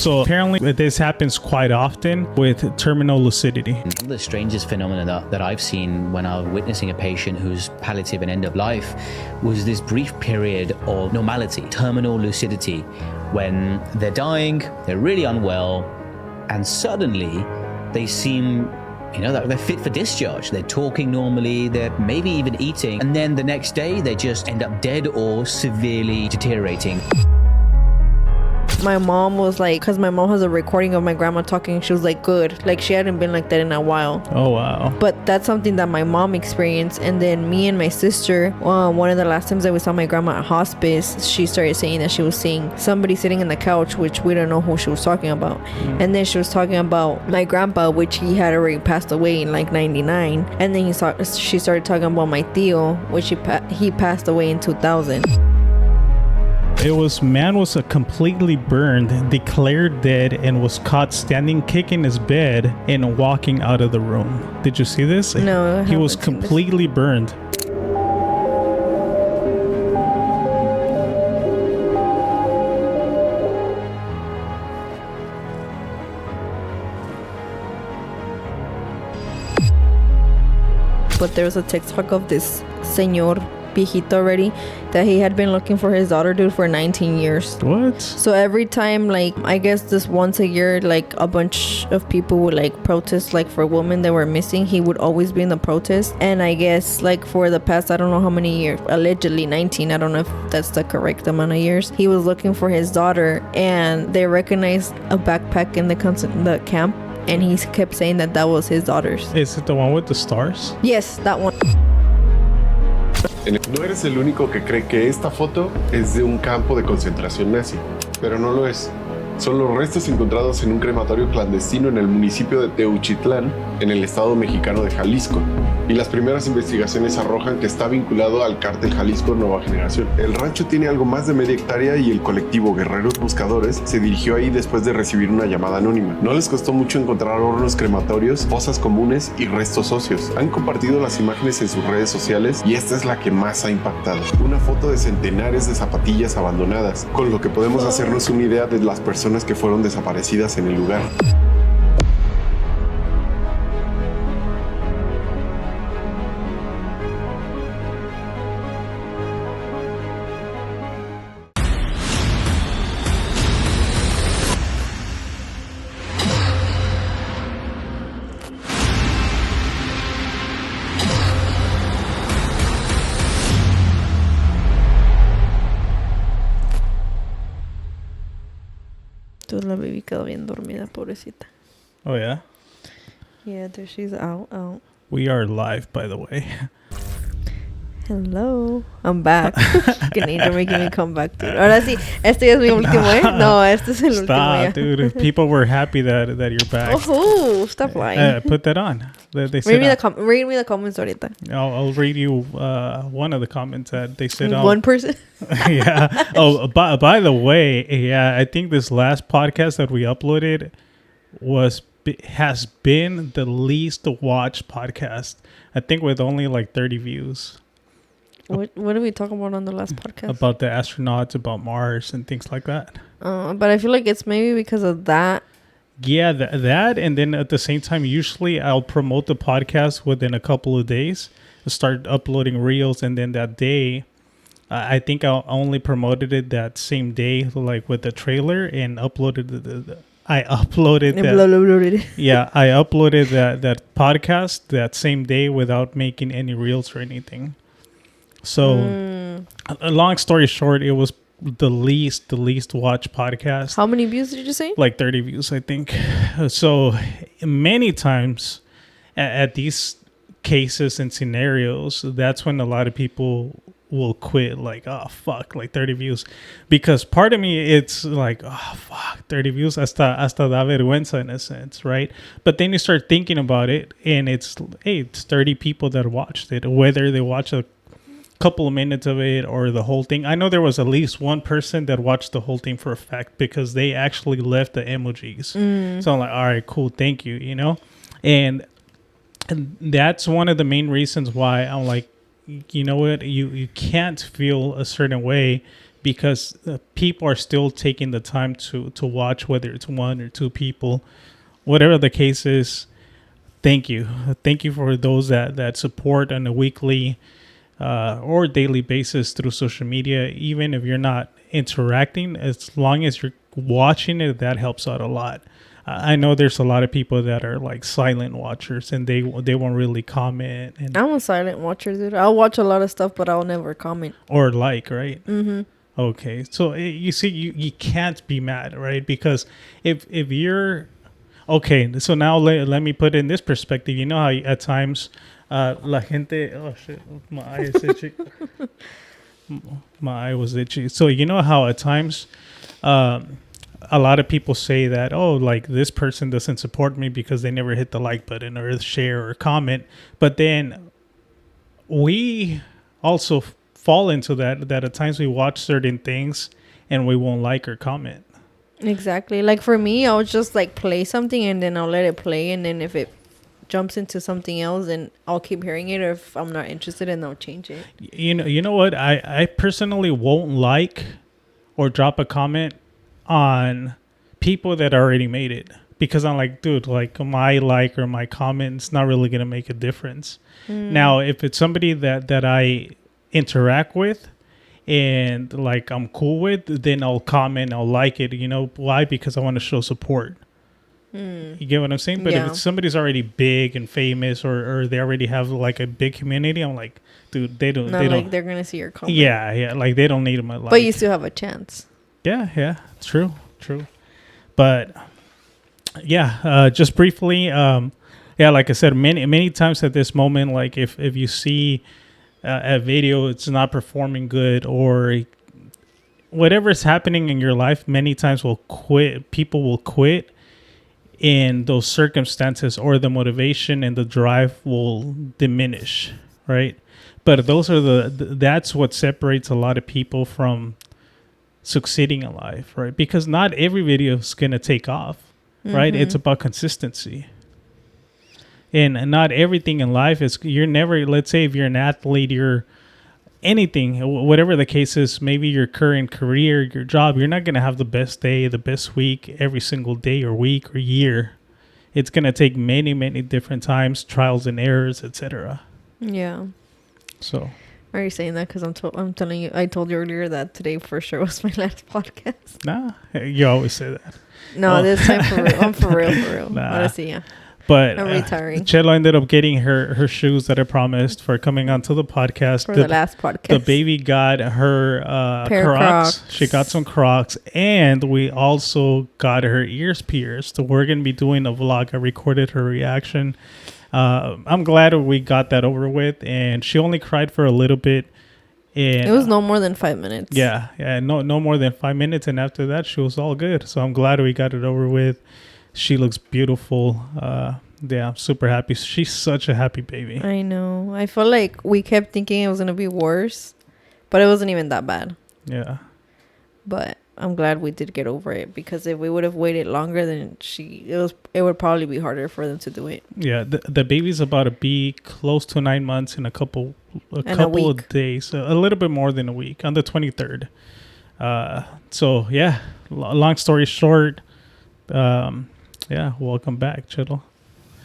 So apparently this happens quite often with terminal lucidity. One of the strangest phenomena that I've seen when I was witnessing a patient who's palliative and end of life was this brief period of normality, terminal lucidity, when they're dying, they're really unwell, and suddenly they seem, that they're fit for discharge. They're talking normally, they're maybe even eating, and then the next day they just end up dead or severely deteriorating. My mom was like, because my mom has a recording of my grandma talking, she was like, good. Like, she hadn't been like that in a while. Oh, wow. But that's something that my mom experienced. And then me and my sister, one of the last times that we saw my grandma at hospice, she started saying that she was seeing somebody sitting in the couch, which we don't know who she was talking about. And then she was talking about my grandpa, which he had already passed away in like 99. And then she started talking about my tío, which he passed away in 2000. Man was completely burned, declared dead, and was caught standing, kicking his bed, and walking out of the room. Did you see this? No, he was completely burned. But there was a TikTok of this señor viejito already that he had been looking for his daughter, dude, for 19 years. What? So every time, like, I guess this once a year, like, a bunch of people would like protest, like, for women that were missing. He would always be in the protest. And I guess, like, for the past, I don't know how many years, allegedly 19, I don't know if that's the correct amount of years, he was looking for his daughter, and they recognized a backpack in the camp, and he kept saying that was his daughter's. Is it the one with the stars? Yes, that one. No eres el único que cree que esta foto es de un campo de concentración nazi, pero no lo es. Son los restos encontrados en un crematorio clandestino en el municipio de Teuchitlán, en el estado mexicano de Jalisco. Y las primeras investigaciones arrojan que está vinculado al cártel Jalisco Nueva Generación. El rancho tiene algo más de media hectárea y el colectivo Guerreros Buscadores se dirigió ahí después de recibir una llamada anónima. No les costó mucho encontrar hornos crematorios, fosas comunes y restos óseos. Han compartido las imágenes en sus redes sociales y esta es la que más ha impactado. Una foto de centenares de zapatillas abandonadas, con lo que podemos hacernos una idea de las personas que fueron desaparecidas en el lugar. Entonces la baby quedó bien dormida, pobrecita. Oh, yeah? Yeah, there she's out. We are live, by the way. Hello. I'm back. You're making me come back, dude. Ahora sí, este es mi último, ¿eh? No, este es el último. Stop, dude. People were happy that you're back. Oh, stop lying. Put that on. They read me the comments ahorita. I'll read you one of the comments that they said. One person? Yeah. Oh, by the way, yeah, I think this last podcast that we uploaded has been the least watched podcast. I think with only like 30 views. What did we talk about on the last podcast? About the astronauts, about Mars, and things like that. But I feel like it's maybe because of that. Yeah, that, and then at the same time, usually I'll promote the podcast within a couple of days, start uploading reels, and then that day, I think I only promoted it that same day, like with the trailer, and uploaded I uploaded that podcast that same day without making any reels or anything. So, a long story short, it was the least watched podcast. How many views did you say? Like 30 views, I think. So many times at these cases and scenarios, that's when a lot of people will quit. Like, oh, fuck, like 30 views. Because part of me, it's like, oh, fuck, 30 views. Hasta da vergüenza in a sense, right? But then you start thinking about it, and it's 30 people that watched it. Whether they watch a couple of minutes of it or the whole thing. I know there was at least one person that watched the whole thing for a fact because they actually left the emojis. So I'm like, all right, cool, thank you, you know? And that's one of the main reasons why I'm like, you know what, you can't feel a certain way because people are still taking the time to watch, whether it's one or two people, whatever the case is. Thank you for those that support on a weekly or daily basis through social media. Even if you're not interacting, as long as you're watching it, that helps out a lot. I know there's a lot of people that are like silent watchers, and they won't really comment. And I'm a silent watcher, dude. I'll watch a lot of stuff, but I'll never comment. Or like, right? Mm-hmm. Okay, so you see, you can't be mad, right? Because if you're okay, so now let me put it in this perspective. You know how at times, la gente, oh shit, my eye is itchy. My eye was itchy. So you know how at times, a lot of people say that, oh, like this person doesn't support me because they never hit the like button or share or comment. But then we also fall into that at times we watch certain things and we won't like or comment. Exactly. Like for me, I'll just like play something and then I'll let it play. And then if it jumps into something else, then I'll keep hearing it. Or if I'm not interested, and I'll change it. You know what? I personally won't like or drop a comment on people that already made it, because I'm like, dude, like my like or my comment's not really gonna make a difference. Now if it's somebody that I interact with and like I'm cool with, then I'll comment, I'll like it. You know why? Because I want to show support. You get what I'm saying? But if it's somebody's already big and famous, or they already have like a big community, I'm like, dude, they don't they're gonna see your comment. Yeah, like they don't need my like. But you still have a chance. Yeah, true. But yeah, just briefly, yeah, like I said, many times at this moment, like if you see a video, it's not performing good or whatever is happening in your life, many times people will quit in those circumstances, or the motivation and the drive will diminish, right? But those are that's what separates a lot of people from succeeding in life, right? Because not every video is going to take off, right? It's about consistency. And not everything in life is, you're never, let's say if you're an athlete, you're anything, whatever the case is, maybe your current career, your job, you're not going to have the best day, the best week, every single day or week or year. It's going to take many, many different times, trials and errors, etc. Yeah. So. Are you saying that because I'm telling you, I told you earlier that today for sure was my last podcast? Nah, you always say that. No, this time for real. I'm for real. Nah. Honestly, yeah. But I'm retiring. Chelo ended up getting her shoes that I promised for coming onto the podcast. For the last podcast. The baby got her Crocs. She got some Crocs. And we also got her ears pierced. So we're going to be doing a vlog. I recorded her reaction. I'm glad we got that over with. And she only cried for a little bit. And, it was no more than 5 minutes. Yeah, no more than 5 minutes. And after that, she was all good. So I'm glad we got it over with. She looks beautiful. Yeah, I'm super happy. She's such a happy baby. I know. I feel like we kept thinking it was going to be worse, but it wasn't even that bad. Yeah. But I'm glad we did get over it, because if we would have waited longer, then it would probably be harder for them to do it. Yeah, the baby's about to be close to 9 months in a couple of days, a little bit more than a week, on the 23rd. So yeah, long story short, yeah, welcome back, Chittle.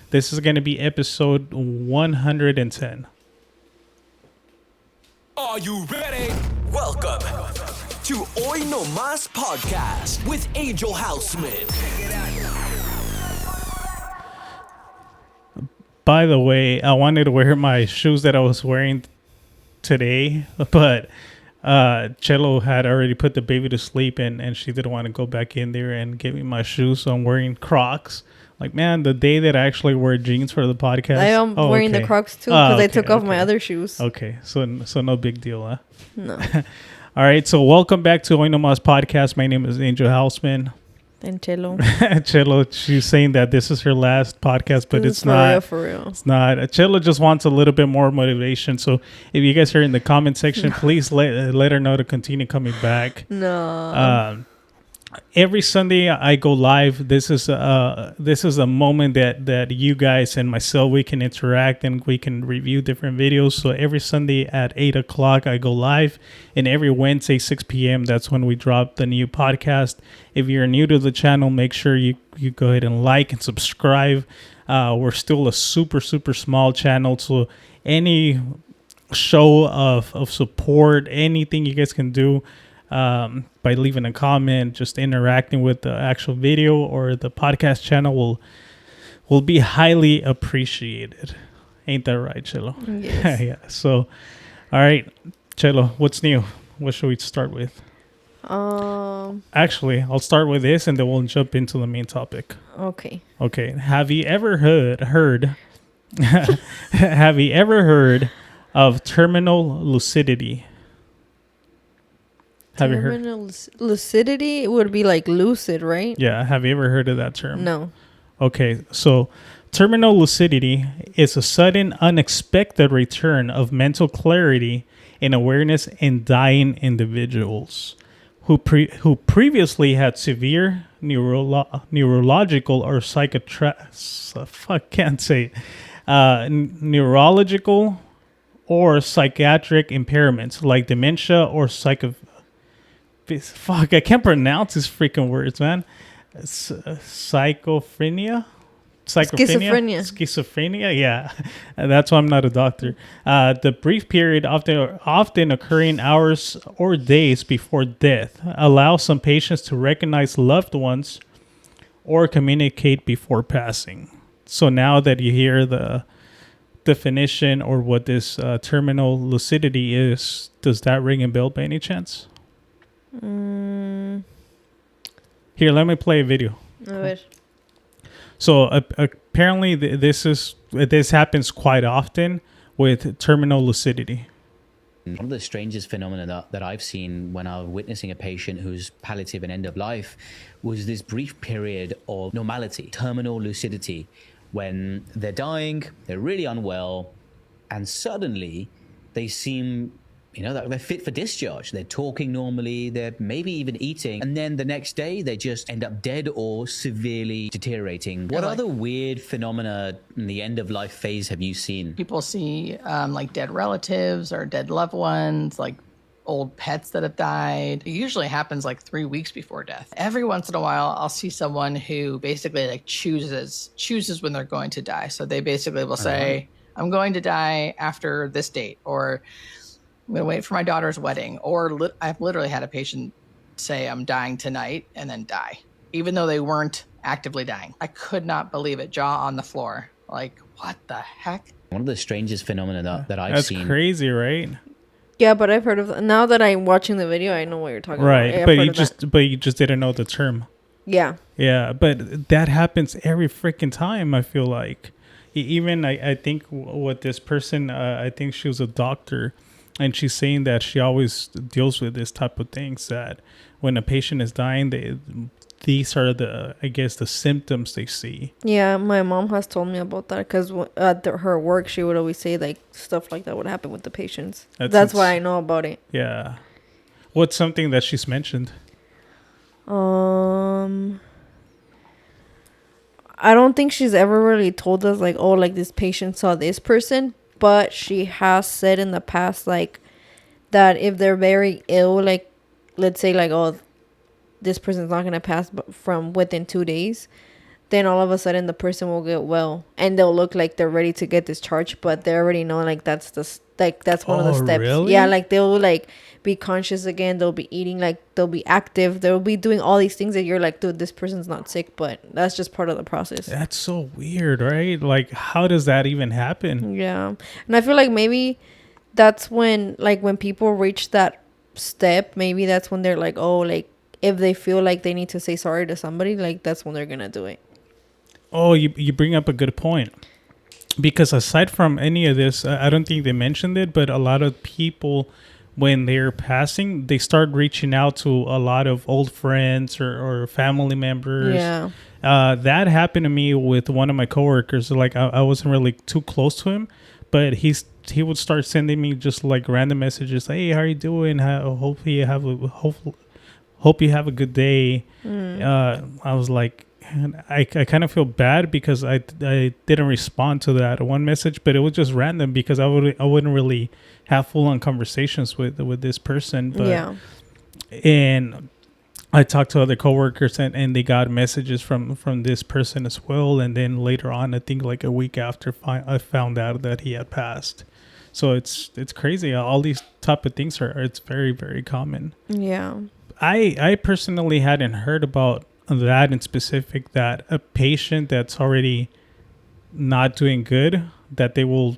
This is going to be episode 110. Are you ready? Welcome to Hoy Nomas Podcast with Angel Houseman. By the way, I wanted to wear my shoes that I was wearing today, but Cello had already put the baby to sleep, and she didn't want to go back in there and give me my shoes, so I'm wearing Crocs. Like, man, the day that I actually wear jeans for the podcast, I am wearing the Crocs too, because I took off my other shoes. Okay, so no big deal, huh? No. All right, so welcome back to Hoy Nomas Podcast. My name is Angel Houseman. And Chelo. Chelo, she's saying that this is her last podcast, but it's not. For real. It's not. Chelo just wants a little bit more motivation. So if you guys are in the comment section, please let her know to continue coming back. No. every Sunday I go live. This is a moment that you guys and myself, we can interact and we can review different videos. So every Sunday at 8 o'clock I go live, and every Wednesday 6 p.m. that's when we drop the new podcast. If you're new to the channel, make sure you go ahead and like and subscribe. We're still a super small channel, so any show of support, anything you guys can do, by leaving a comment, just interacting with the actual video or the podcast channel will be highly appreciated. Ain't that right, Chelo? Yes. Yeah. So, all right, Chelo, what's new? What should we start with? Actually, I'll start with this, and then we'll jump into the main topic. Okay. Okay. Have you ever heard? Have you ever heard of terminal lucidity? Have you heard? Terminal lucidity would be like lucid, right? Yeah. Have you ever heard of that term? No. Okay. So, terminal lucidity is a sudden, unexpected return of mental clarity and awareness in dying individuals who previously had severe neurological or neurological or psychiatric impairments like dementia or I can't pronounce these freaking words, man. Schizophrenia. Yeah. That's why I'm not a doctor. The brief period, often occurring hours or days before death, allows some patients to recognize loved ones or communicate before passing. So now that you hear the definition or what this terminal lucidity is, does that ring a bell by any chance? Here, let me play a video. A ver. So apparently this happens quite often with terminal lucidity. One of the strangest phenomena that I've seen when I was witnessing a patient who's palliative and end of life was this brief period of normality, terminal lucidity, when they're dying, they're really unwell, and suddenly they seem, that they're fit for discharge. They're talking normally, they're maybe even eating, and then the next day they just end up dead or severely deteriorating. What other weird phenomena in the end of life phase have you seen? People see like dead relatives or dead loved ones, like old pets that have died. It usually happens like 3 weeks before death. Every once in a while, I'll see someone who basically like chooses when they're going to die. So they basically will say, I'm going to die after this date, or I'm going to wait for my daughter's wedding. Or I've literally had a patient say, I'm dying tonight, and then die, even though they weren't actively dying. I could not believe it. Jaw on the floor. Like, what the heck? One of the strangest phenomena that I've seen. That's crazy, right? Yeah, but I've heard of that. Now that I'm watching the video, I know what you're talking right. about. Right, but you just didn't know the term. Yeah. Yeah, but that happens every freaking time, I feel like. Even I think what this person, I think she was a doctor, and she's saying that she always deals with this type of things, that when a patient is dying, these are the symptoms they see. Yeah, my mom has told me about that because at her work, she would always say like stuff like that would happen with the patients. That's why I know about it. Yeah. What's something that she's mentioned? I don't think she's ever really told us like, oh, like this patient saw this person, but she has said in the past like that if they're very ill, like let's say like, oh, this person's not going to pass from within 2 days, then all of a sudden the person will get well and they'll look like they're ready to get discharged, but they already know like that's one of the steps. Really? Yeah, like they'll like be conscious again, they'll be eating, like they'll be active, they'll be doing all these things that you're like, dude, this person's not sick, but that's just part of the process. That's so weird, right? Like, how does that even happen? Yeah. And I feel like maybe that's when people reach that step, maybe that's when they're like, oh, like if they feel like they need to say sorry to somebody, like that's when they're gonna do it. Oh, you bring up a good point. Because aside from any of this, I don't think they mentioned it, but a lot of people, when they're passing, they start reaching out to a lot of old friends or family members. Yeah. That happened to me with one of my coworkers. Like I wasn't really too close to him, but he would start sending me just like random messages. Hey, how are you doing? Hopefully you have hope you have a good day. I was like, I kind of feel bad because I didn't respond to that one message, but it was just random because I wouldn't really have full on conversations with this person. But Yeah. and I talked to other coworkers and they got messages from this person as well. And then later on, I think like a week after, I found out that he had passed. So it's crazy. All these type of things it's very, very common. Yeah. I personally hadn't heard about that in specific, that a patient that's already not doing good, that they will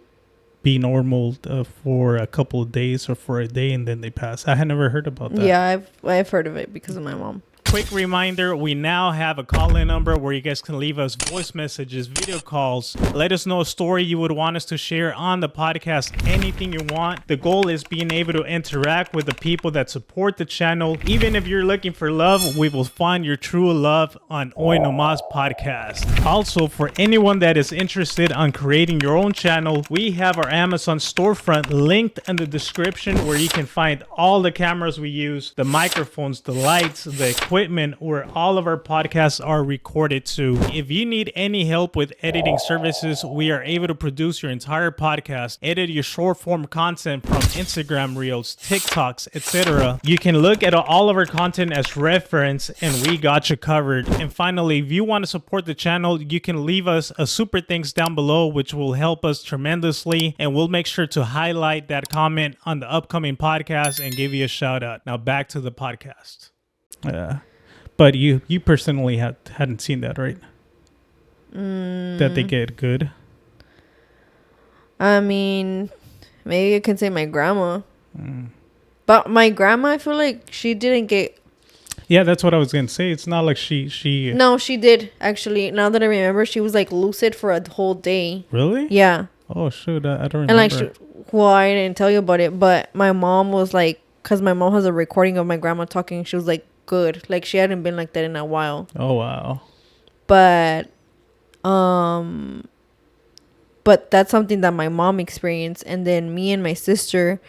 be normal for a couple of days or for a day and then they pass. I had never heard about that. Yeah, I've heard of it because of my mom. Quick reminder, we now have a call-in number where you guys can leave us voice messages, video calls. Let us know a story you would want us to share on the podcast, anything you want. The goal is being able to interact with the people that support the channel. Even if you're looking for love, we will find your true love on Oi Nomas podcast. Also, for anyone that is interested on creating your own channel, we have our Amazon storefront linked in the description where you can find all the cameras we use, the microphones, the lights, the equipment, where all of our podcasts are recorded to. If you need any help with editing services, we are able to produce your entire podcast, edit your short form content from Instagram Reels, TikToks, etc. You can look at all of our content as reference and we got you covered. And finally, if you want to support the channel, you can leave us a super thanks down below, which will help us tremendously, and we'll make sure to highlight that comment on the upcoming podcast and give you a shout out. Now back to the podcast. But you personally hadn't seen that, right? That they get good. I mean, maybe you can say my grandma. But my grandma, I feel like she didn't get... Yeah, that's what I was going to say. It's not like she... No, she did, actually. Now that I remember, she was like lucid for a whole day. Really? Yeah. Oh, shoot. I don't remember. And like, well, I didn't tell you about it, but my mom was like... Because my mom has a recording of my grandma talking. She was like, good. Like, she hadn't been like that in a while. Oh, wow. But that's something that my mom experienced. And then me and my sister,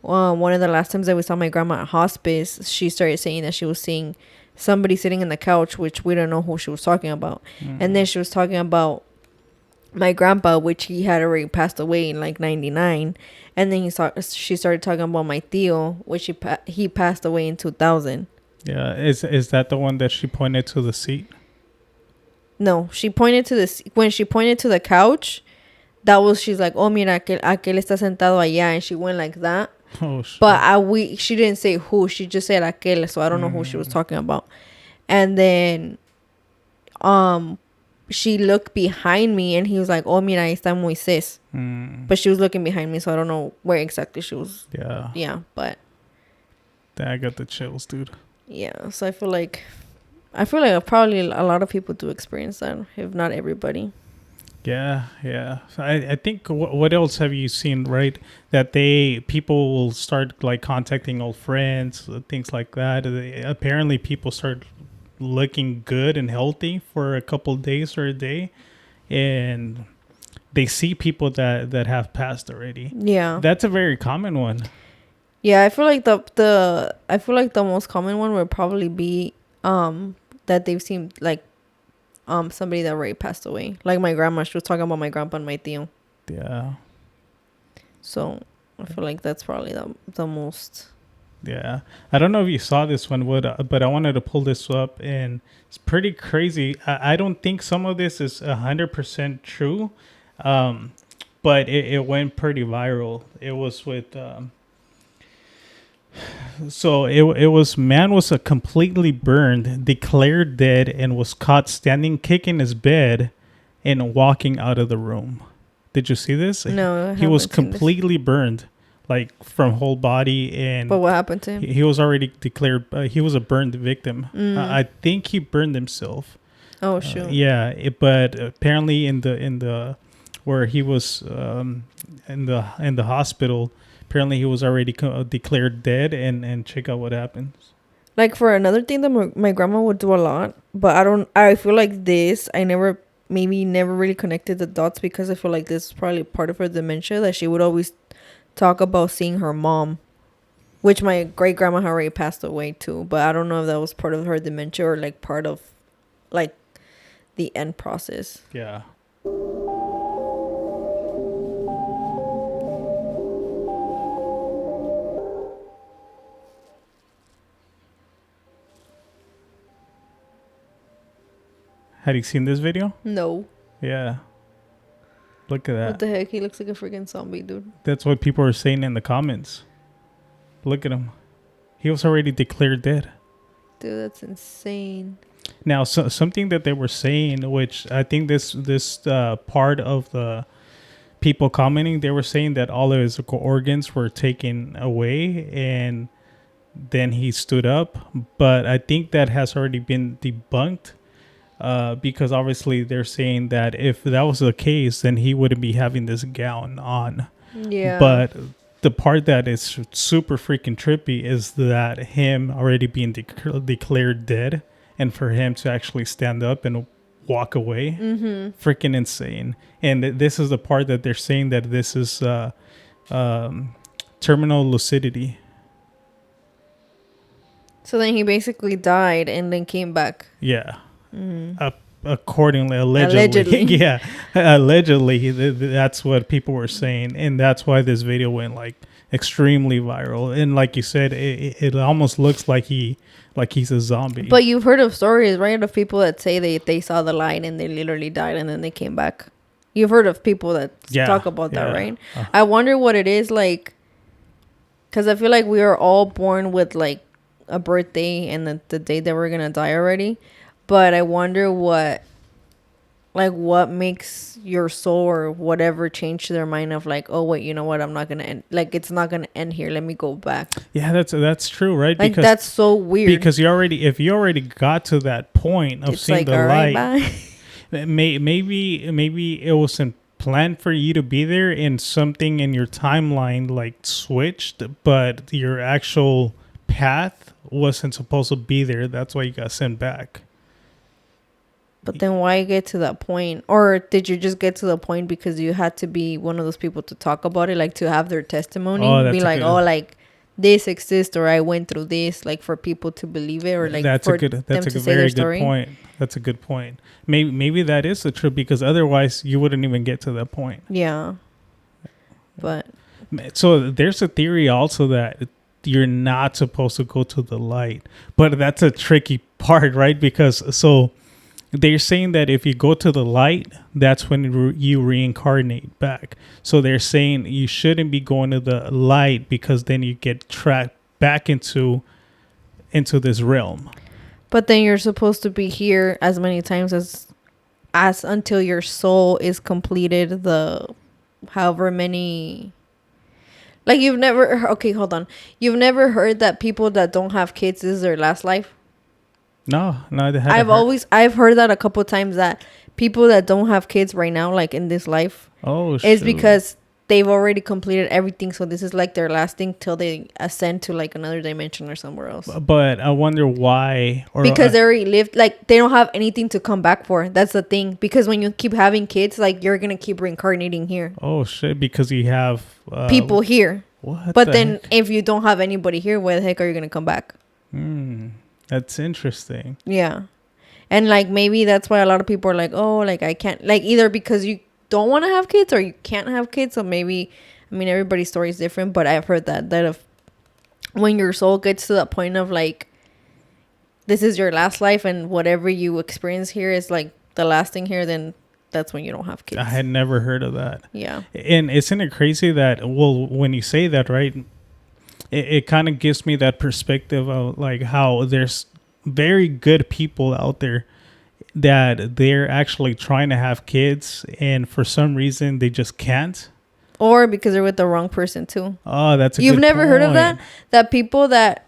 one of the last times that we saw my grandma at hospice, she started saying that she was seeing somebody sitting in the couch, which we don't know who she was talking about. And then she was talking about my grandpa, which he had already passed away in like 99. And then she started talking about my tío, which he passed away in 2000. Yeah, is that the one that she pointed to the seat? No, she pointed to when she pointed to the couch, she's like, oh, mira, aquel está sentado allá, and she went like that. Oh, shit. But she didn't say who, she just said aquel, so I don't know who she was talking about. And then she looked behind me, and he was like, oh, mira, ahí está Moisés. But she was looking behind me, so I don't know where exactly she was. Yeah, but I got the chills, dude. Yeah, so I feel like probably a lot of people do experience that, if not everybody. Yeah. I think what else have you seen, right? That people will start like contacting old friends, things like that. Apparently people start looking good and healthy for a couple of days or a day, and they see people that have passed already. Yeah, that's a very common one. Yeah, I feel like the most common one would probably be that they've seen like somebody that already passed away. Like my grandma, she was talking about my grandpa and my tío. Yeah. So I feel like that's probably the most. Yeah, I don't know if you saw this one, but I wanted to pull this up, and it's pretty crazy. I don't think some of this is 100% true, but it went pretty viral. It was with. So it was man was completely burned, declared dead, and was caught standing, kicking his bed, and walking out of the room. Did you see this? No, he was completely burned, like from whole body. And but what happened to him? He was already declared. He was a burned victim. I think he burned himself. Oh shoot! Yeah, but apparently in the where he was in the hospital. Apparently, he was already declared dead, and check out what happens. Like for another thing that my grandma would do a lot, but I feel like this, I never really connected the dots, because I feel like this is probably part of her dementia, that she would always talk about seeing her mom, which my great grandma already passed away too. But I don't know if that was part of her dementia or like part of like the end process. Yeah. Had you seen this video? No. Yeah. Look at that. What the heck? He looks like a freaking zombie, dude. That's what people are saying in the comments. Look at him. He was already declared dead. Dude, that's insane. Now, something that they were saying, which I think this part of the people commenting, they were saying that all of his organs were taken away and then he stood up. But I think that has already been debunked because obviously they're saying that if that was the case, then he wouldn't be having this gown on. Yeah. But the part that is super freaking trippy is that him already being declared dead and for him to actually stand up and walk away. Freaking insane. And this is the part that they're saying that this is terminal lucidity. So then he basically died and then came back. Yeah. Accordingly, allegedly. Yeah. Allegedly, that's what people were saying. And that's why this video went like extremely viral. And like you said, it almost looks like he's a zombie. But you've heard of stories, right? Of people that say they saw the light and they literally died and then they came back. You've heard of people that talk about that, right? I wonder what it is like. Because I feel like we are all born with like a birthday and the day that we're going to die already. But I wonder what makes your soul or whatever change their mind of like, oh wait, you know what? I'm not gonna end. Like it's not gonna end here. Let me go back. Yeah, that's true, right? Like because that's so weird. Because if you already got to that point of seeing the light, maybe it wasn't planned for you to be there, and something in your timeline like switched, but your actual path wasn't supposed to be there. That's why you got sent back. But then why get to that point? Or did you just get to the point because you had to be one of those people to talk about it, like to have their testimony? Be like, like this exists or I went through this, like for people to believe it or like that's a very good point. That's a good point. Maybe that is the truth because otherwise you wouldn't even get to that point. Yeah. But so there's a theory also that you're not supposed to go to the light, but that's a tricky part, right? Because they're saying that if you go to the light, that's when you reincarnate back. So they're saying you shouldn't be going to the light because then you get trapped back into this realm. But then you're supposed to be here as many times as until your soul is completed the however many. Like you've never heard that people that don't have kids, this is their last life? No, I've heard that a couple of times that people that don't have kids right now, like in this life, is because they've already completed everything. So this is like their last thing till they ascend to like another dimension or somewhere else. But I wonder why. Because they already lived, like they don't have anything to come back for. That's the thing. Because when you keep having kids, like you're gonna keep reincarnating here. Oh shit! Because you have people here. What? But then if you don't have anybody here, where the heck are you gonna come back? That's interesting. Yeah. And like maybe that's why a lot of people are like, oh, like I can't, like either because you don't want to have kids or you can't have kids. So maybe, I mean, everybody's story is different, but I've heard that if when your soul gets to that point of like, this is your last life and whatever you experience here is like the last thing here, then that's when you don't have kids. I had never heard of that. Yeah. And isn't it crazy that, well, when you say that, right, it kind of gives me that perspective of like how there's very good people out there that they're actually trying to have kids and for some reason they just can't. Or because they're with the wrong person too. Oh, that's a You've good never point. heard of that? That people that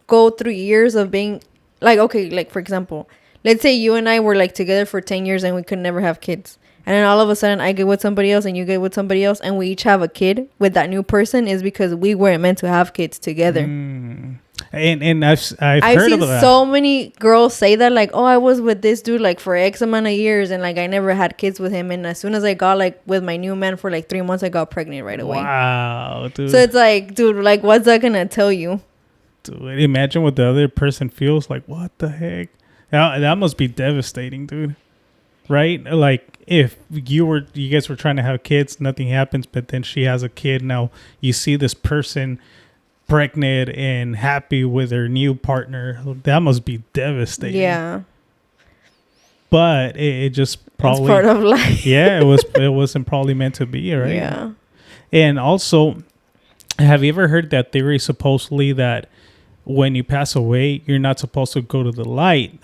go through years of being like, okay, like for example, let's say you and I were like together for 10 years and we could never have kids. And then all of a sudden I get with somebody else and you get with somebody else and we each have a kid with that new person is because we weren't meant to have kids together. And I've I've heard seen of that. so many girls say that, like, oh, I was with this dude like for X amount of years, and like I never had kids with him, and as soon as I got like with my new man for like 3 months, I got pregnant right away. Wow, dude. So it's like, dude, like, what's that gonna tell you? Dude, imagine what the other person feels like. What the heck? That must be devastating, dude. Right? Like if you guys were trying to have kids, nothing happens, but then she has a kid. Now you see this person pregnant and happy with her new partner. That must be devastating. Yeah, But it just probably it's part of life. yeah, it wasn't probably meant to be, right? Yeah. And also, have you ever heard that theory supposedly that when you pass away, you're not supposed to go to the light?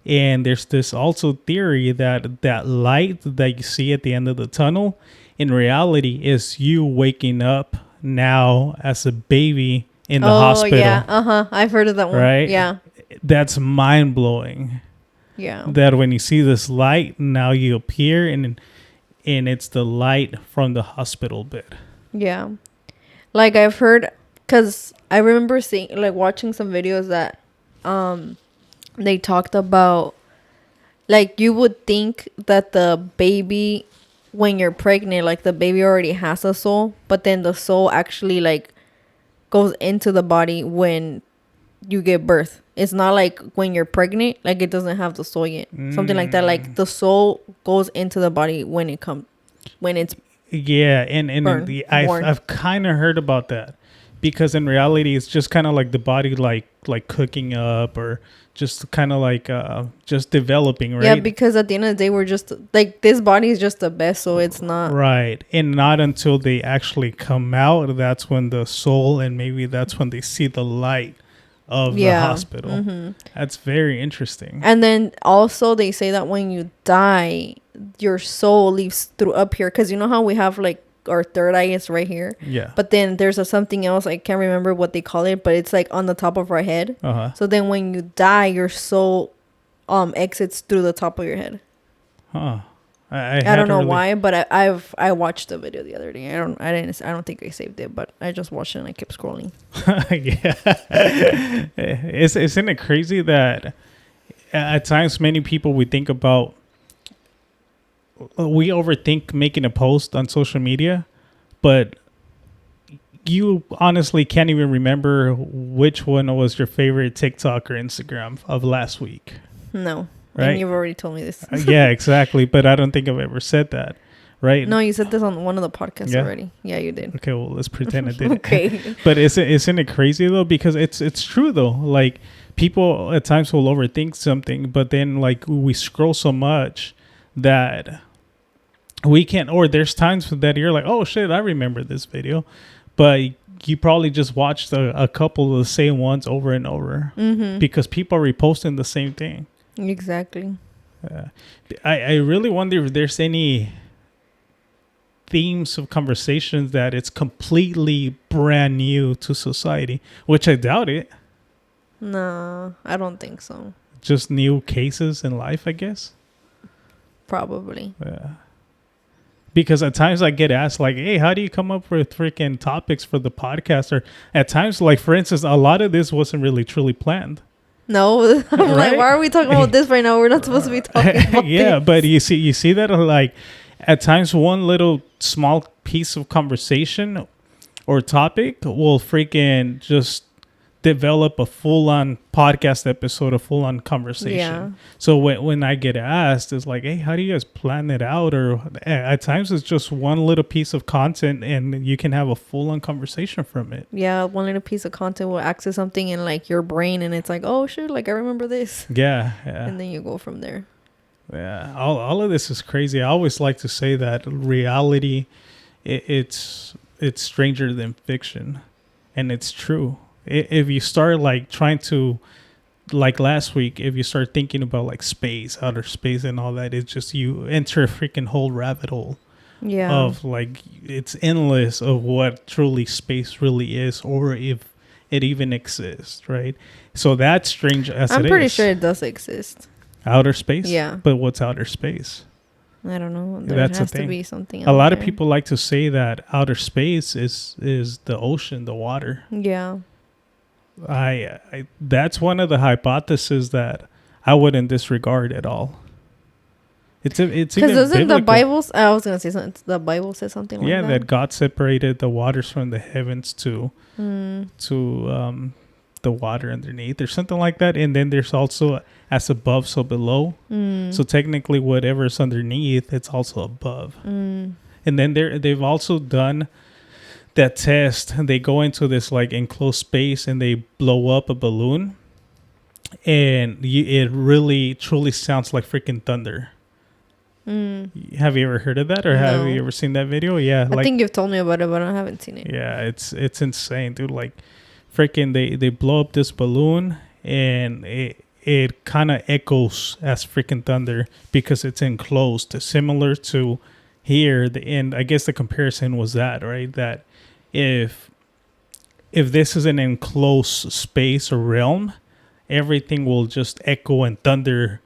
And there's this also theory that light that you see at the end of the tunnel, in reality, is you waking up now as a baby in the hospital. Yeah, I've heard of that one. Right? Yeah, That's mind blowing. yeah, That when you see this light, now you appear and it's the light from the hospital bed. yeah. Like I've heard, cause I remember seeing, like, watching some videos that, they talked about, like, you would think that the baby, when you're pregnant, like the baby already has a soul, but then the soul actually like goes into the body when you give birth. It's not like when you're pregnant, like it doesn't have the soul yet. Something like that. Like the soul goes into the body when it's Yeah, and born. I've kind of heard about that, because in reality it's just kind of like the body like cooking up, or just kind of like just developing, right? Yeah, because at the end of the day, we're just like, this body is just a vessel. It's not Right. And not until they actually come out, that's when the soul, and maybe that's when they see the light of the hospital. That's very interesting. And then also they say that when you die, your soul leaves through up here, because you know how we have like our third eye is right here. Yeah. But then there's something else, I can't remember what they call it, but it's like on the top of our head. So then when you die, your soul exits through the top of your head. Huh. I don't know why, but I watched the video the other day. I don't think I saved it, but I just watched it and I kept scrolling. Yeah. Isn't it crazy that at times many people we overthink making a post on social media, but you honestly can't even remember which one was your favorite TikTok or Instagram of last week. No. Right? And you've already told me this. Yeah, exactly. But I don't think I've ever said that. Right? No, you said this on one of the podcasts already. Yeah, you did. Okay, well, let's pretend I didn't. Okay. But isn't it crazy though? Because it's true though. Like people at times will overthink something, but then like we scroll so much that we can't. Or there's times that you're like, oh shit, I remember this video, but you probably just watched a couple of the same ones over and over because people are reposting the same thing. Exactly. I really wonder if there's any themes of conversations that it's completely brand new to society, which I doubt it. No, I don't think so. Just new cases in life, I guess. Probably. Yeah. Because at times I get asked like, hey, how do you come up with freaking topics for the podcast? Or at times, like, for instance, a lot of this wasn't really truly planned. No, I'm Right? like, why are we talking about this right now? We're not supposed to be talking about Yeah, this. but you see that like at times one little small piece of conversation or topic will freaking just develop a full-on podcast episode, a full-on conversation. Yeah. So when I get asked, it's like, hey, how do you guys plan it out? Or at times it's just one little piece of content and you can have a full-on conversation from it. Yeah, one little piece of content will access something in like your brain, and it's like, oh shit, like I remember this. Yeah. And then you go from there. Yeah, all of this is crazy. I always like to say that reality, it's stranger than fiction, and it's true. If you start like trying to, like last week, if you start thinking about like space, outer space, and all that, it's just you enter a freaking whole rabbit hole. Yeah. Of like it's endless of what truly space really is, or if it even exists, right? So that's strange as it is. I'm pretty sure it does exist. Outer space? Yeah. But what's outer space? I don't know. There That's the has to thing. be something. A lot out of there. people like to say that outer space is the ocean, the water. Yeah. I that's one of the hypotheses that I wouldn't disregard at all. It's Because even doesn't the biblical. Bible? I was gonna say something. The Bible says something like Yeah, that. that God separated the waters from the heavens to the water underneath or something like that. And then there's also as above, so below. So technically, whatever's underneath, it's also above. And then they've also done that test. They go into this like enclosed space and they blow up a balloon, and it really truly sounds like freaking thunder. Have you ever heard of that, or have No. you ever seen that video? Yeah, I like think you've told me about it, but I haven't seen it. yeah, it's insane, dude. Like freaking they blow up this balloon and it kind of echoes as freaking thunder because it's enclosed, similar to here. And I guess the comparison was that, right? That if this is an enclosed space or realm, everything will just echo and thunder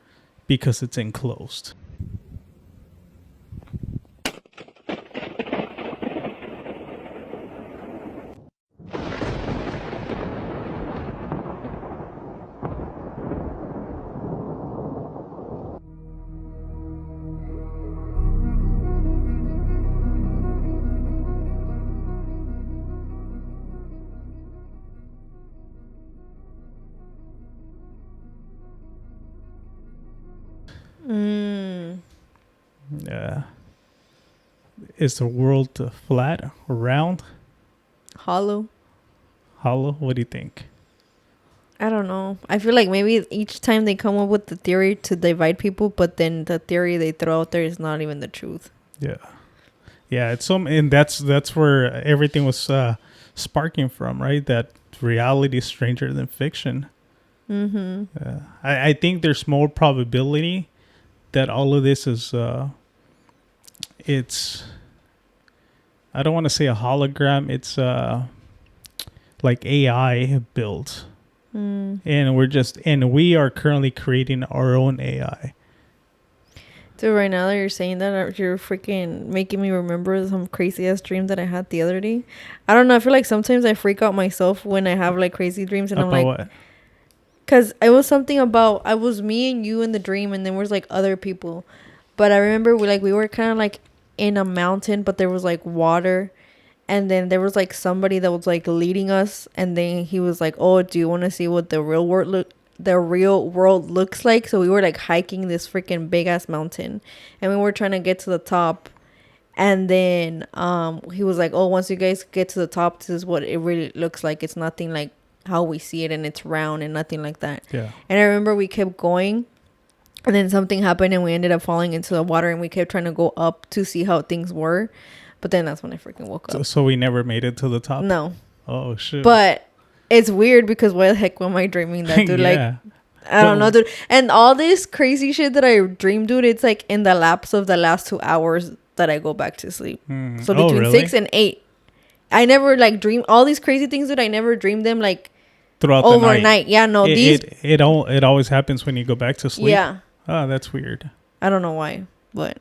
because it's enclosed. Yeah. Is the world flat or round? Hollow. Hollow? What do you think? I don't know. I feel like maybe each time they come up with the theory to divide people, but then the theory they throw out there is not even the truth. Yeah. Yeah, it's and that's where everything was sparking from, right? That reality is stranger than fiction. I think there's more probability that all of this is it's, I don't want to say a hologram, it's like AI built. And we are currently creating our own AI. So right now that you're saying that, you're freaking making me remember some crazy ass dream that I had the other day. I don't know. I feel like sometimes I freak out myself when I have like crazy dreams, and I'm About like, what? because it was something about, I was me and you in the dream, and then there was like other people. But I remember we were kind of like in a mountain, but there was like water. And then there was like somebody that was like leading us. And then he was like, oh, do you want to see what the real world looks like? So we were like hiking this freaking big ass mountain. And we were trying to get to the top. And then he was like, oh, once you guys get to the top, this is what it really looks like. It's nothing like how we see it, and it's round and nothing like that. Yeah. And I remember we kept going, and then something happened and we ended up falling into the water, and we kept trying to go up to see how things were. But then that's when I freaking woke up. So we never made it to the top? No. Oh, shit. But it's weird because why the heck am I dreaming that, dude? Yeah. Like, I don't know, dude. And all this crazy shit that I dream, dude, it's like in the lapse of the last 2 hours that I go back to sleep. So between really? 6 and 8. I never like dream all these crazy things, dude. I never dreamed them like throughout the overnight. night. Yeah, no. It always happens when you go back to sleep. Yeah. Oh, that's weird. I don't know why, but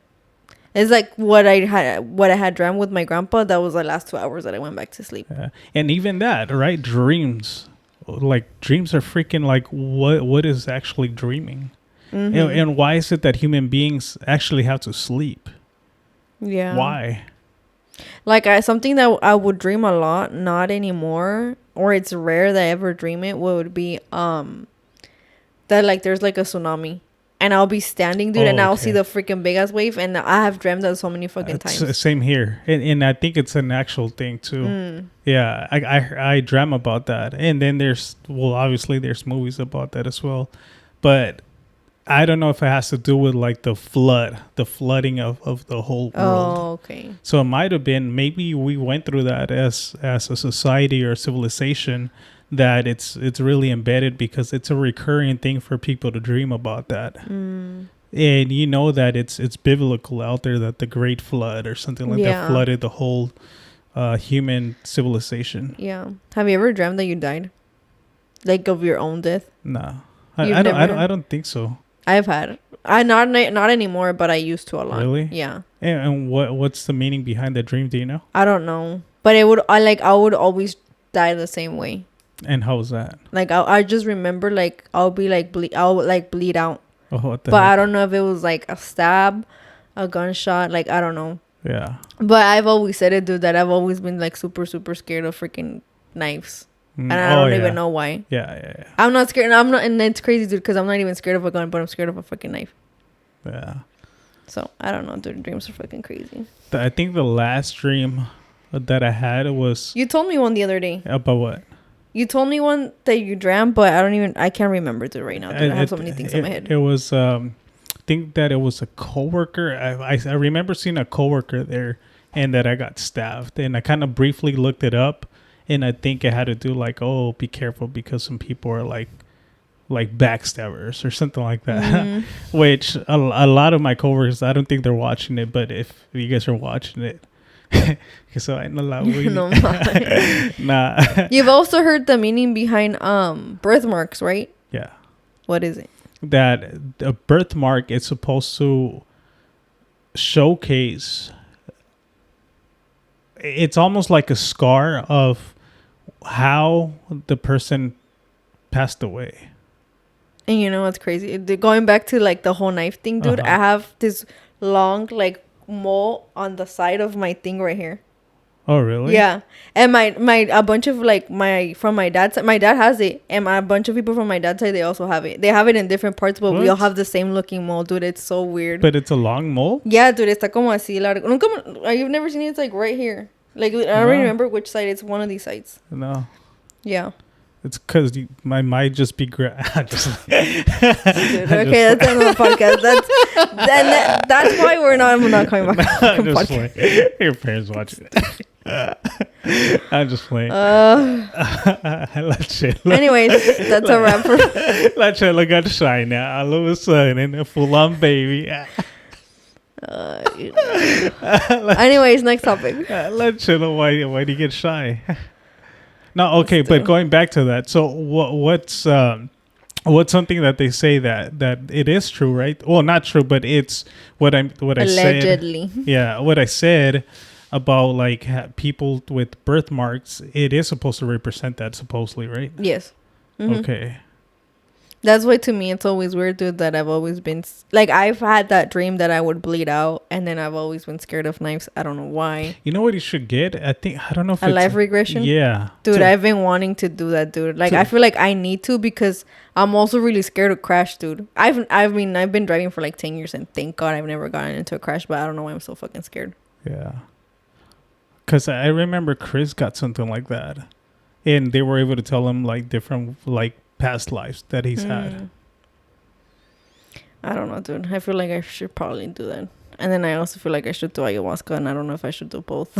it's like what I had dreamt with my grandpa. That was the last 2 hours that I went back to sleep. Yeah. And even that, right? Dreams. Like, dreams are freaking like, what is actually dreaming? And why is it that human beings actually have to sleep? Yeah. Why? Like, something that I would dream a lot, not anymore, or it's rare that I ever dream it, would be that like there's like a tsunami. And I'll be standing, dude, and I'll see the freaking big ass wave. And I have dreamt that so many fucking times. Same here. And I think it's an actual thing, too. Yeah, I dream about that. And then obviously there's movies about that as well. But I don't know if it has to do with, like, the flooding of the whole world. Oh, okay. So it might have been, maybe we went through that as a society or a civilization, that it's really embedded because it's a recurring thing for people to dream about that. And you know that it's biblical out there, that the great flood or something like that flooded the whole human civilization. Yeah. Have you ever dreamt that you died? Like of your own death? No. I don't think so. I've had. Not anymore, but I used to a lot. Really? Yeah. And what's the meaning behind that dream? Do you know? I don't know. But I would always die the same way. And how was that? Like I just remember like I'll bleed out. Oh, what the But heck? I don't know if it was like a stab, a gunshot, like I don't know. Yeah. But I've always said it, dude, that I've always been like super, super scared of freaking knives. And I don't even know why. Yeah. I'm not scared. And it's crazy, dude, because I'm not even scared of a gun, but I'm scared of a fucking knife. Yeah. So I don't know, dude. Dreams are fucking crazy. I think the last dream that I had was You told me one the other day. about what? You told me one that you dreamt, but I can't remember it right now, dude. I have so many things in my head. It was, I think that it was a coworker. I remember seeing a coworker there and that I got stabbed. And I kind of briefly looked it up. And I think it had to do like, oh, be careful because some people are like backstabbers or something like that. Which a lot of my coworkers, I don't think they're watching it. But if you guys are watching it, so I know No, nah. You've also heard the meaning behind birthmarks, right? Yeah. What is it? That a birthmark is supposed to showcase. It's almost like a scar of how the person passed away. And you know what's crazy? Going back to like the whole knife thing, dude. I have this long like mole on the side of my thing right here. Oh, really? Yeah. And my a bunch of like from my dad's side, my dad has it, and a bunch of people from my dad's side, they also have it. They have it in different parts, but we all have the same looking mole, dude. It's so weird. But it's a long mole? Yeah, dude. Está como así largo. You've never seen it? It's like right here. Like I don't remember which side. It's one of these sides. No. Yeah. It's because my might just be Dude, okay, that's another podcast. That's why I'm not coming back. I'm just playing. Your parents watching it. I'm just playing. Anyways, that's a wrap for. La Chela got shy now. All of a sudden, a full-on baby. Anyways, next topic. La Chela, why do you get shy? No, okay, but going back to that. So what's something that they say that it is true, right? Well, not true, but it's what I allegedly said. Yeah, what I said about like people with birthmarks, it is supposed to represent that supposedly, right? Yes. Mm-hmm. Okay. That's why to me it's always weird, dude, that I've always been like I've had that dream that I would bleed out, and then I've always been scared of knives. I don't know why. You know what you should get? I don't know if a life regression. Yeah, dude, I've been wanting to do that, dude. Like I feel like I need to because I'm also really scared to crash, dude. I've been driving for like 10 years, and thank God I've never gotten into a crash. But I don't know why I'm so fucking scared. Yeah, because I remember Chris got something like that, and they were able to tell him like different like past lives that he's had. I don't know, dude. I feel like I should probably do that. And then I also feel like I should do ayahuasca, and I don't know if I should do both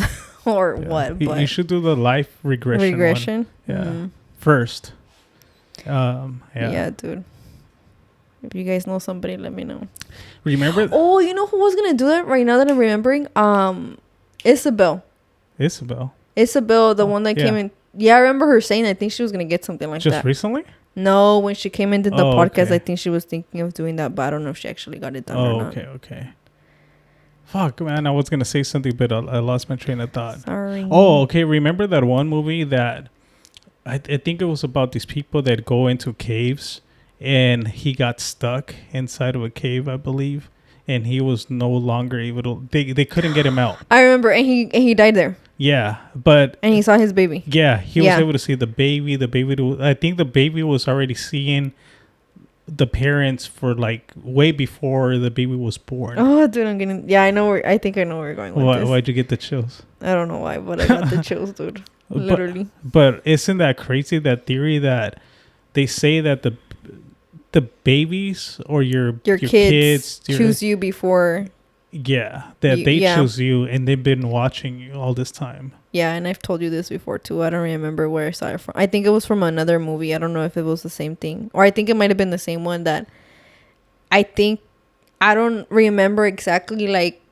or what. But you should do the life regression. One. Yeah. First. Yeah, dude. If you guys know somebody, let me know. Remember? Oh, you know who was gonna do that right now that I'm remembering? Isabel, the one that came in. Yeah, I remember her saying I think she was gonna get something like that. Just recently? No, when she came into the podcast, I think she was thinking of doing that, but I don't know if she actually got it done or not. Okay. Fuck, man, I was gonna say something, but I lost my train of thought. Sorry. Oh, okay. Remember that one movie that I think it was about these people that go into caves, and he got stuck inside of a cave, I believe, and he was no longer able to. They couldn't get him out. I remember, and he died there. Yeah, but and he saw his baby. Yeah, he was able to see the baby. I think the baby was already seeing the parents for like way before the baby was born. Oh, dude, I'm getting. Yeah, I think I know where you're going with this. Why'd you get the chills? I don't know why, but I got the chills, dude. Literally. But isn't that crazy? That theory that they say that the babies or your kids choose you before. Yeah, that they choose you, and they've been watching you all this time. Yeah, and I've told you this before too. I don't remember where I saw it from. I think it was from another movie. I don't know if it was the same thing, or I think it might have been the same one. That I don't remember exactly like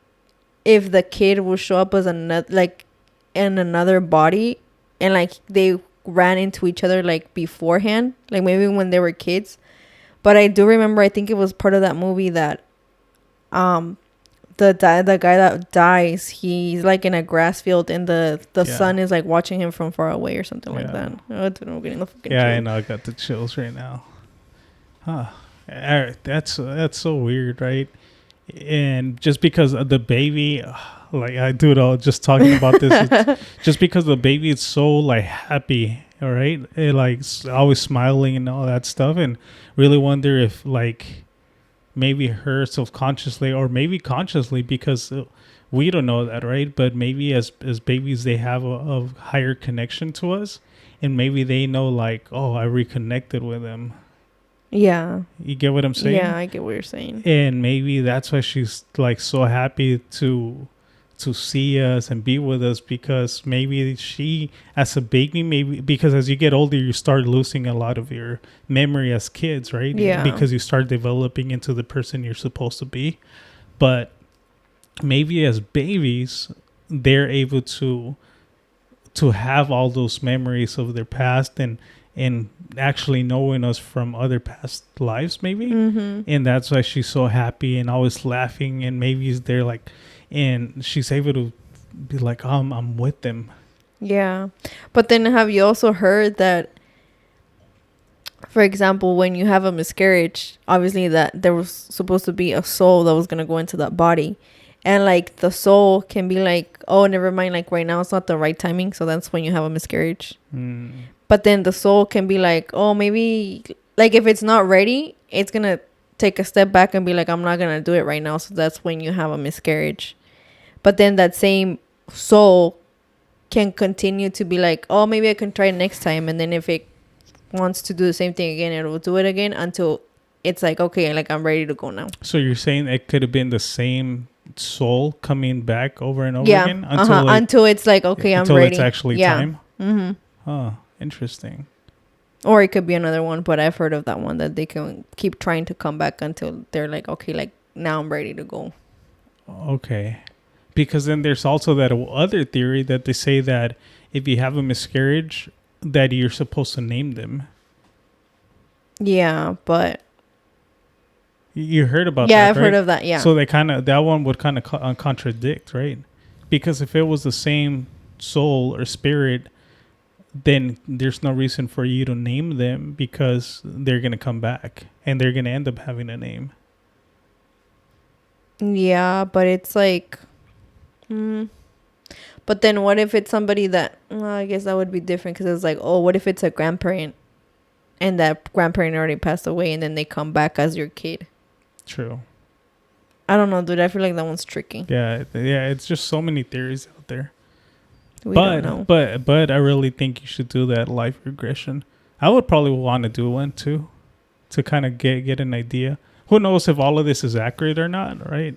if the kid will show up as another like in another body, and like they ran into each other like beforehand, like maybe when they were kids. But I do remember. I think it was part of that movie that the guy that dies, he's like in a grass field and the sun is like watching him from far away or something like that. I don't know, getting the fucking Yeah, chills. I know. I got the chills right now. Huh. That's so weird, right? And just because of the baby, like I do it all, just talking about this, just because the baby is so like happy, all right, it like always smiling and all that stuff, and really wonder if like maybe her subconsciously or maybe consciously, because we don't know that, right? But maybe as babies they have a higher connection to us, and maybe they know like, oh, I reconnected with them. Yeah. You get what I'm saying? Yeah, I get what you're saying. And maybe that's why she's like so happy to see us and be with us, because maybe she, as a baby, maybe because as you get older you start losing a lot of your memory as kids, right? Yeah. Because you start developing into the person you're supposed to be. But maybe as babies they're able to have all those memories of their past and actually knowing us from other past lives, maybe. And that's why she's so happy and always laughing, and maybe they're like, and she's able to be like, I'm with them. Yeah. But then have you also heard that, for example, when you have a miscarriage, obviously that there was supposed to be a soul that was going to go into that body, and like the soul can be like, oh, never mind, like right now it's not the right timing, so that's when you have a miscarriage. But then the soul can be like, oh, maybe like if it's not ready, it's going to take a step back and be like, I'm not going to do it right now. So that's when you have a miscarriage. But then that same soul can continue to be like, oh, maybe I can try it next time. And then if it wants to do the same thing again, it will do it again until it's like, okay, like I'm ready to go now. So you're saying it could have been the same soul coming back over and over again until it's like, okay, I'm until ready. It's actually time. Huh. Interesting. Or it could be another one, but I've heard of that one, that they can keep trying to come back until they're like, okay, like now I'm ready to go. Okay. Because then there's also that other theory that they say that if you have a miscarriage, that you're supposed to name them. Yeah, but you heard about that, yeah, I've right? heard of that. Yeah. So they that one would kind of contradict, right? Because if it was the same soul or spirit, then there's no reason for you to name them, because they're going to come back and they're going to end up having a name. Yeah, but it's like, but then what if it's somebody that, well, I guess that would be different, because it's like, oh, what if it's a grandparent and that grandparent already passed away and then they come back as your kid? True. I don't know, dude. I feel like that one's tricky. Yeah. It's just so many theories out there. We don't know. But I really think you should do that life regression. I would probably want to do one too, to kind of get an idea. Who knows if all of this is accurate or not, right?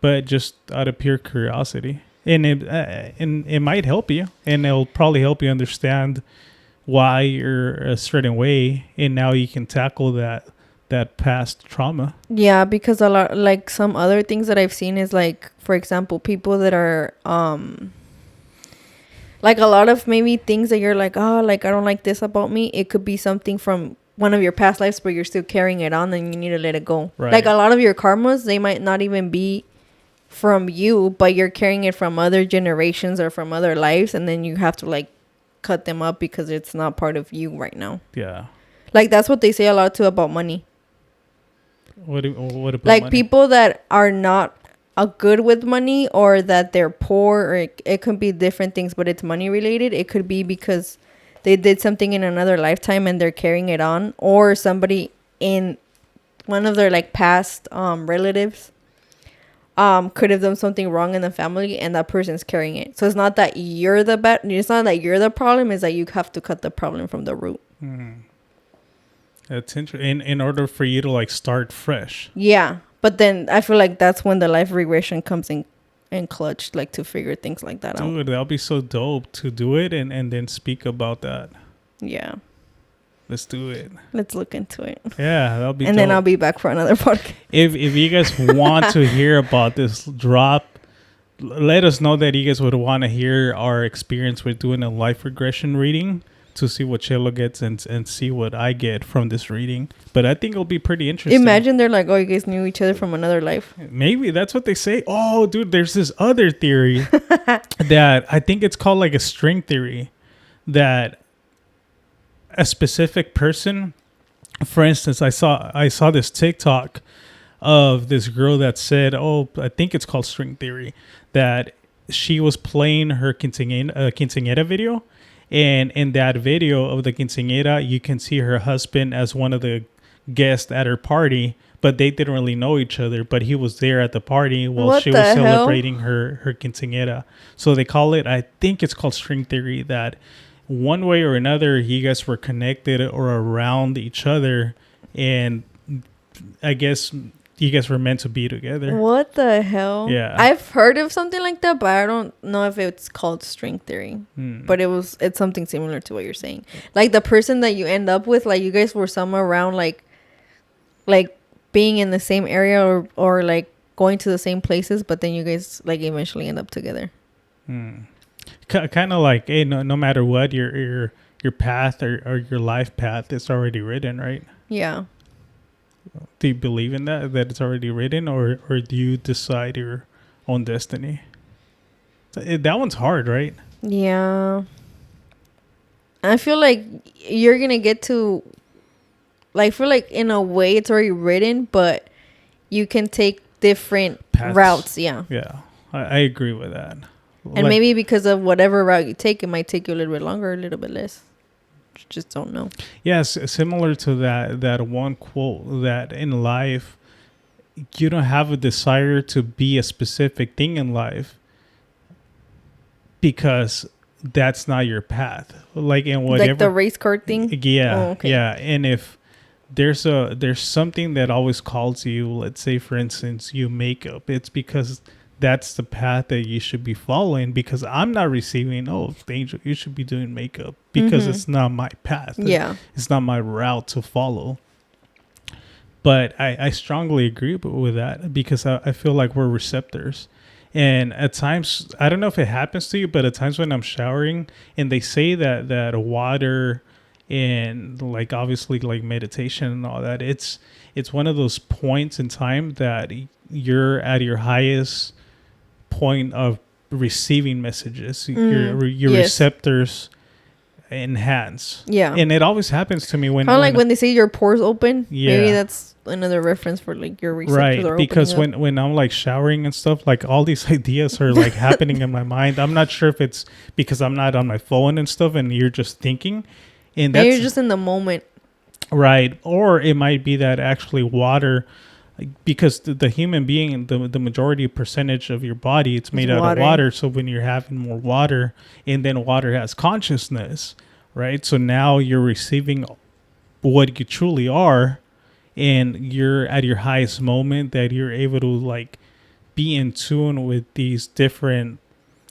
But just out of pure curiosity, and it might help you, and it'll probably help you understand why you're a certain way, and now you can tackle that past trauma. Yeah, because a lot, like some other things that I've seen is like, for example, people that are like a lot of maybe things that you're like, oh, like I don't like this about me. It could be something from one of your past lives, but you're still carrying it on, and you need to let it go. Right. Like a lot of your karmas, they might not even be from you, but you're carrying it from other generations or from other lives, and then you have to like cut them up because it's not part of you right now. Yeah. Like that's what they say a lot too about money. What about like money? People that are not good with money, or that they're poor, or it could be different things, but it's money related. It could be because they did something in another lifetime and they're carrying it on, or somebody in one of their like past relatives could have done something wrong in the family, and that person's carrying it. So it's not that you're the bad, it's not that you're the problem, it's that you have to cut the problem from the root. That's interesting. In order for you to like start fresh. Yeah, but then I feel like that's when the life regression comes in clutch, like to figure things like that out. Dude, that'll be so dope to do it and then speak about that. Yeah. Let's do it. Let's look into it. Yeah, that'll be and dope. then I'll be back for another podcast. If you guys want to hear about this drop, let us know that you guys would want to hear our experience with doing a life regression reading to see what Chelo gets and see what I get from this reading. But I think it'll be pretty interesting. Imagine they're like, oh, you guys knew each other from another life. Maybe that's what they say. Oh, dude, there's this other theory that I think it's called like a string theory, that a specific person, for instance, I saw this TikTok of this girl that said, oh, I think it's called string theory, that she was playing her quinceañera video, and in that video of the quinceañera, you can see her husband as one of the guests at her party, but they didn't really know each other, but he was there at the party while What she was the hell? celebrating her quinceañera. So they call it, I think it's called string theory, that one way or another, you guys were connected or around each other, and I guess you guys were meant to be together. What the hell? Yeah. I've heard of something like that, but I don't know if it's called string theory. But it's something similar to what you're saying. Like the person that you end up with, like you guys were somewhere around, like being in the same area or like going to the same places, but then you guys like eventually end up together. Kind of like, hey, no matter what, your path or your life path is already written, right? Yeah. Do you believe in that it's already written, or do you decide your own destiny? That one's hard, right? Yeah. I feel like you're gonna get to, like, I feel like in a way it's already written, but you can take different Paths. routes. Yeah. Yeah, I agree with that. And maybe because of whatever route you take, it might take you a little bit longer, a little bit less. You just don't know. Yes, similar to that one quote, that in life you don't have a desire to be a specific thing in life because that's not your path. Like in whatever, Like the race car thing. Yeah, Oh, okay. yeah. And if there's something that always calls you, let's say for instance you makeup, it's because that's the path that you should be following, because I'm not receiving, oh, Angel, you should be doing makeup, because it's not my path. Yeah. It's not my route to follow. But I strongly agree with that, because I feel like we're receptors. And at times, I don't know if it happens to you, but at times when I'm showering and they say that water and like obviously like meditation and all that, it's one of those points in time that you're at your highest point of receiving messages. Your Yes. receptors enhance. Yeah. And it always happens to me when Kind of like when they say your pores open. Yeah. Maybe that's another reference for like your receptors right, are because opening up. when I'm like showering and stuff, like all these ideas are like happening in my mind. I'm not sure if it's because I'm not on my phone and stuff and you're just thinking, and Maybe that's you're just in the moment. right. Or it might be that actually water, because the human being, the majority percentage of your body, it's made out of water. So when you're having more water, and then water has consciousness, right? So now you're receiving what you truly are, and you're at your highest moment, that you're able to like be in tune with these different,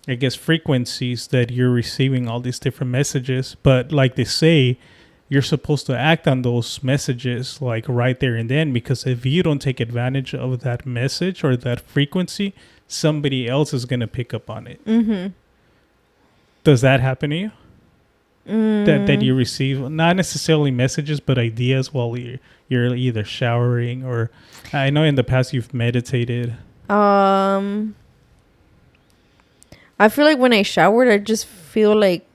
I guess, frequencies that you're receiving all these different messages. But like they say, you're supposed to act on those messages like right there and then, because if you don't take advantage of that message or that frequency, somebody else is going to pick up on it. Mm-hmm. Does that happen to you? That you receive not necessarily messages but ideas while you're either showering, or I know in the past you've meditated. I feel like when I showered, I just feel like,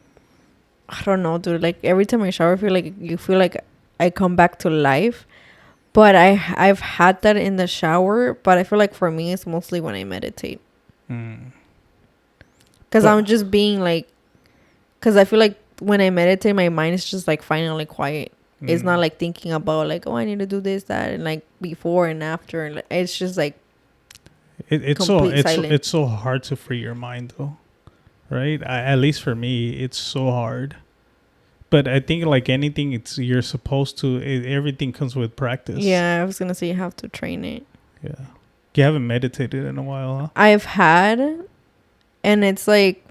I don't know, dude. Like every time I shower, I feel like you feel like I come back to life. But I've had that in the shower. But I feel like for me, it's mostly when I meditate. Because I'm just being like, because I feel like when I meditate, my mind is just like finally quiet. It's not like thinking about like, oh, I need to do this, that, and like before and after. And like, it's just like it's so hard to free your mind though, right? At least for me, it's so hard. But I think like anything, it's you're supposed to. Everything comes with practice. Yeah, I was gonna say you have to train it. Yeah, you haven't meditated in a while, huh? I've had, and it's like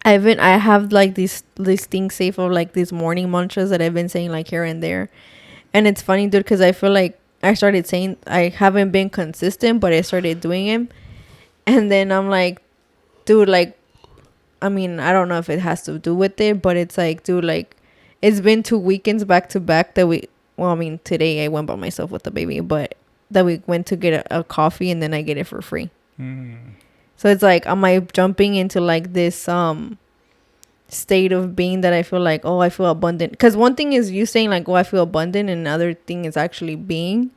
I have like these things safe of like these morning mantras that I've been saying like here and there, and it's funny, dude, because I feel like I started saying, I haven't been consistent, but I started doing it, and then I'm like, dude, like, I mean, I don't know if it has to do with it, but it's like, dude, like, it's been 2 weekends back to back that well, I mean, today I went by myself with the baby, but that we went to get a coffee and then I get it for free. So it's like, am I jumping into like this state of being that I feel like, oh, I feel abundant? Because one thing is you saying like, oh, I feel abundant, and another thing is actually being.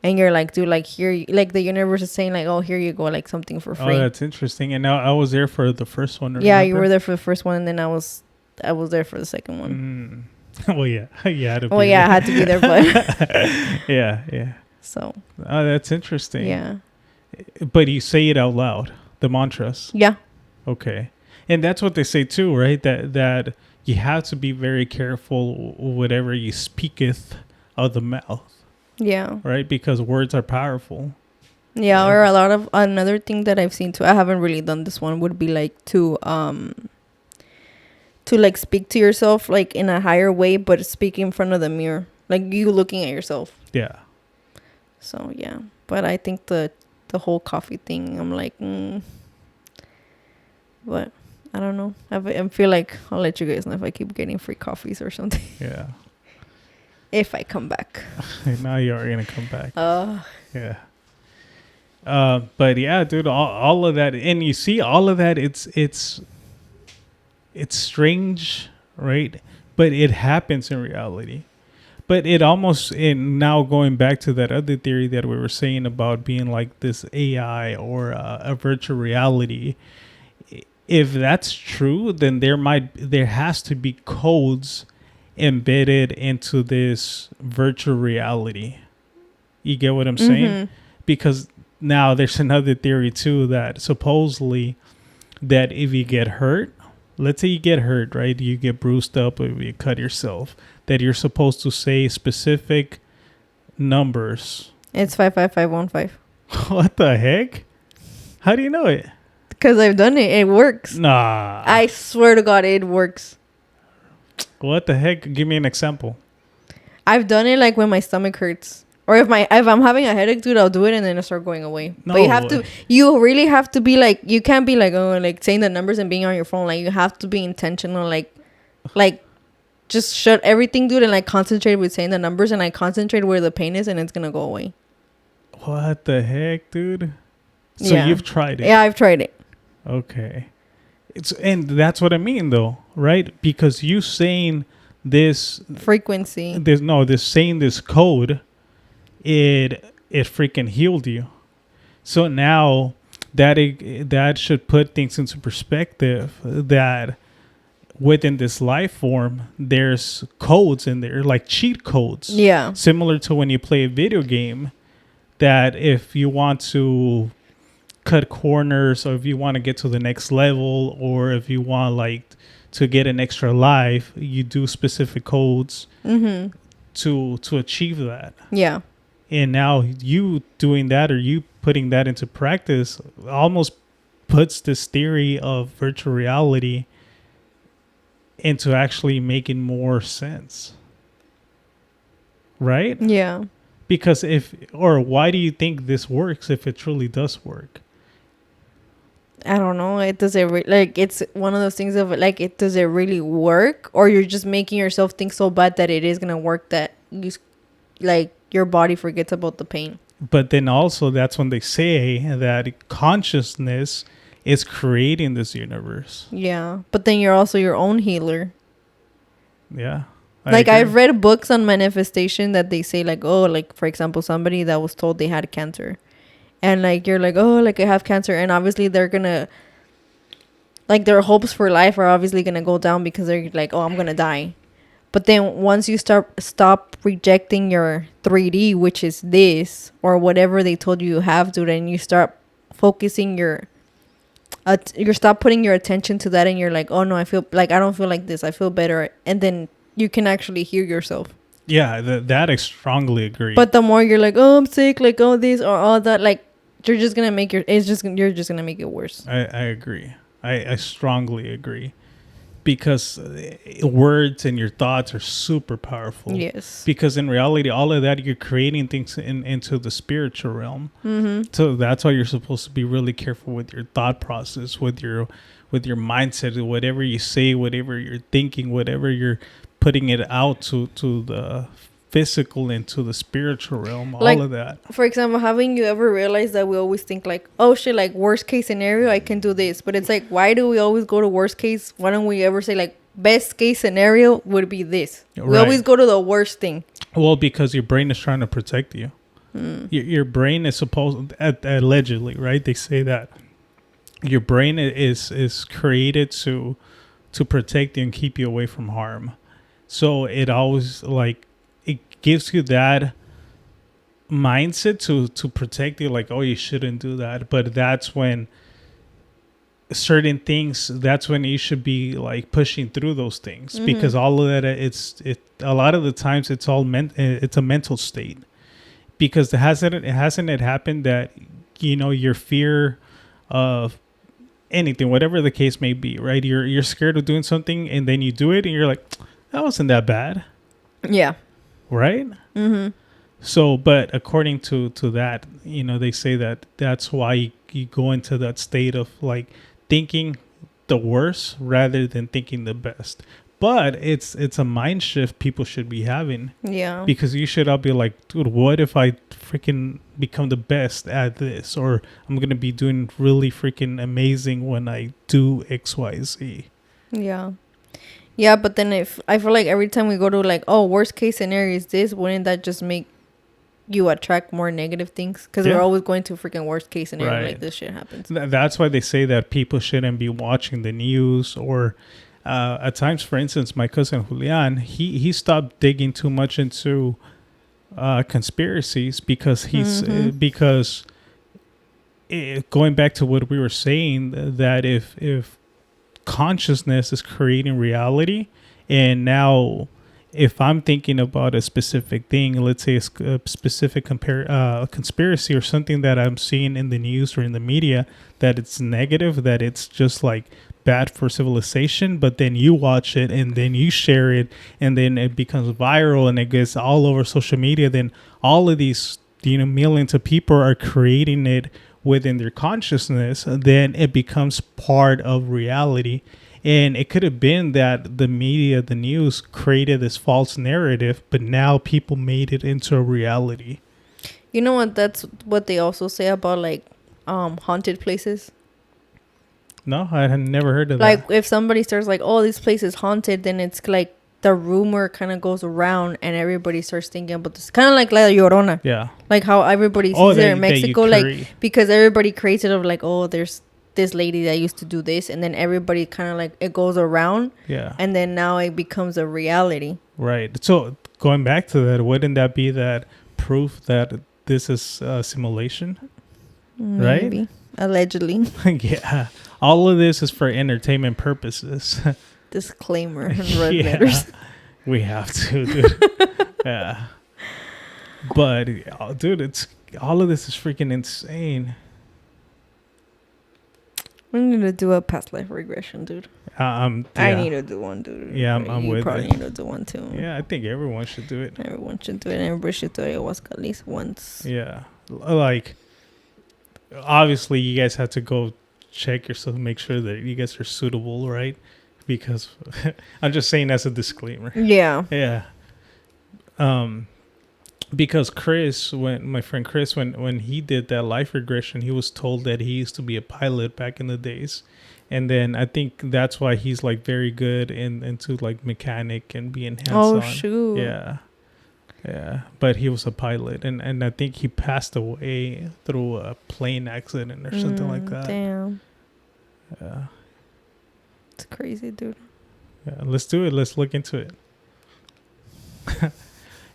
And you're like, dude, like here, like the universe is saying like, oh, here you go, like something for free. Oh, that's interesting. And now I was there for the first one. Yeah, remember? you were there for the first one, and then I was there for the second one. Well, yeah, yeah. Well, yeah, I had to be there, but yeah. so. Oh, that's interesting. Yeah. But you say it out loud, the mantras. Yeah. Okay. And that's what they say too, right? That you have to be very careful whatever you speaketh of the mouth. Yeah. Right? Because words are powerful. Yeah, or a lot of another thing that I've seen too. I haven't really done this one. Would be like to like speak to yourself like in a higher way, but speak in front of the mirror, like you looking at yourself. Yeah. So yeah, but I think the whole coffee thing, I'm like, but I don't know. I feel like I'll let you guys know if I keep getting free coffees or something. Yeah. If I come back. Now you are gonna come back. Yeah. But yeah, dude, all of that, and you see all of that, it's strange, right? But it happens in reality. But it almost, and now going back to that other theory that we were saying about being like this AI or a virtual reality, if that's true, then there has to be codes embedded into this virtual reality. You get what I'm saying? Because now there's another theory too, that supposedly that if you get hurt, let's say you get hurt, right? You get bruised up or you cut yourself, that you're supposed to say specific numbers. It's 55515. What the heck? How do you know it? Because I've done it. It works. Nah. I swear to God, it works. What the heck? Give me an example. I've done it like when my stomach hurts. Or if I'm having a headache, dude, I'll do it and then it'll start going away. No But you really have to be like, you can't be like, oh, like saying the numbers and being on your phone. Like you have to be intentional, like just shut everything, dude, and like concentrate with saying the numbers and like concentrate where the pain is and it's gonna go away. What the heck, dude? So Yeah. you've tried it. Yeah, I've tried it. Okay. And that's what I mean though, right? Because you saying this Frequency. saying this code, it freaking healed you. So now that should put things into perspective, that within this life form there's codes in there, like cheat codes. Yeah. Similar to when you play a video game, that if you want to cut corners, or if you want to get to the next level, or if you want like to get an extra life, you do specific codes to achieve that. Yeah. And now you doing that, or you putting that into practice, almost puts this theory of virtual reality into actually making more sense. Right? Yeah. Because why do you think this works if it truly does work? I don't know. It does it like it's one of those things of like, it does it really work, or you're just making yourself think so bad that it is gonna work that you like your body forgets about the pain. But then also that's when they say that consciousness is creating this universe. Yeah, but then you're also your own healer. Yeah. Like agree. I've read books on manifestation that they say like, oh, like for example, somebody that was told they had cancer. And like you're like, oh, like I have cancer, and obviously they're gonna like their hopes for life are obviously gonna go down because they're like, oh, I'm gonna die. But then once you stop rejecting your 3D, which is this or whatever they told you have, dude, and you start focusing you stop putting your attention to that, and you're like, oh no, I don't feel like this, I feel better, and then you can actually heal yourself. Yeah, that I strongly agree. But the more you're like, oh, I'm sick, like all this or all that, like you're just gonna make you're just gonna make it worse. I agree. I strongly agree, because words and your thoughts are super powerful. Yes. Because in reality, all of that, you're creating things into the spiritual realm. So that's why you're supposed to be really careful with your thought process, with your mindset, whatever you say, whatever you're thinking, whatever you're putting it out to the physical and to the spiritual realm, Like, all of that. For example, haven't you ever realized that we always think like, oh shit, like worst case scenario, I can do this. But it's like, why do we always go to worst case? Why don't we ever say like best case scenario would be this? We Right. always go to the worst thing. Well, because your brain is trying to protect you. Your brain is supposed, allegedly, right? They say that your brain is created to protect you and keep you away from harm. So it always like it gives you that mindset to protect you, like, oh, you shouldn't do that. But that's when certain things, that's when you should be like pushing through those things, because all of that, a lot of the times it's all it's a mental state. Because it hasn't happened that, you know, your fear of anything, whatever the case may be, right? You're scared of doing something, and then you do it, and you're like, that wasn't that bad, Yeah. right? So, but according to that, you know, they say that that's why you go into that state of like thinking the worst rather than thinking the best. But it's a mind shift people should be having. Yeah. Because you should all be like, dude, what if I freaking become the best at this? Or I'm going to be doing really freaking amazing when I do X, Y, Z. Yeah. Yeah, but then if I feel like every time we go to like, oh, worst case scenario is this, wouldn't that just make you attract more negative things? Because Yeah. we're always going to freaking worst case scenario, Right. like this shit happens. That's why they say that people shouldn't be watching the news, or at times, for instance, my cousin Julian, he stopped digging too much into conspiracies because going back to what we were saying, that if consciousness is creating reality, and now if I'm thinking about a specific thing, let's say a specific conspiracy or something that I'm seeing in the news or in the media, that it's negative, that it's just like bad for civilization, but then you watch it and then you share it and then it becomes viral and it gets all over social media, then all of these, you know, millions of people are creating it within their consciousness, then it becomes part of reality. And it could have been that the media, the news, created this false narrative, but now people made it into a reality. You know what? That's what they also say about like haunted places. No, I had never heard of Like that. if somebody starts like, oh, this place is haunted, then it's like the rumor kind of goes around and everybody starts thinking about this. Kind of like La Llorona. Yeah. Like how everybody sees Oh, it that in you Mexico. create. Like because everybody creates it of like, oh, there's this lady that used to do this. And then everybody kind of like it goes around. Yeah. And then now it becomes a reality. Right. So going back to that, wouldn't that be that proof that this is a simulation? Maybe. Right? Allegedly. Yeah. All of this is for entertainment purposes. Disclaimer in red Yeah. letters. We have to, dude. Yeah. But, dude, it's all of this is freaking insane. We need to do a past life regression, dude. Yeah. I need to do one, dude. Yeah, I'm you with probably it. need to do one too. Yeah, I think everyone should do it. Everyone should do it. Everybody should do ayahuasca at least once. Yeah. Like, obviously, you guys have to go check yourself, make sure that you guys are suitable, right? Because I'm just saying as a disclaimer. Yeah. Yeah. Because Chris, when my friend Chris, when he did that life regression, he was told that he used to be a pilot back in the days. And then I think that's why he's like very good into like mechanic and being hands-on. Oh, shoot. Yeah. Yeah. But he was a pilot. And I think he passed away through a plane accident or something like that. Damn. Yeah. It's crazy, dude. Yeah. Let's do it. Let's look into it.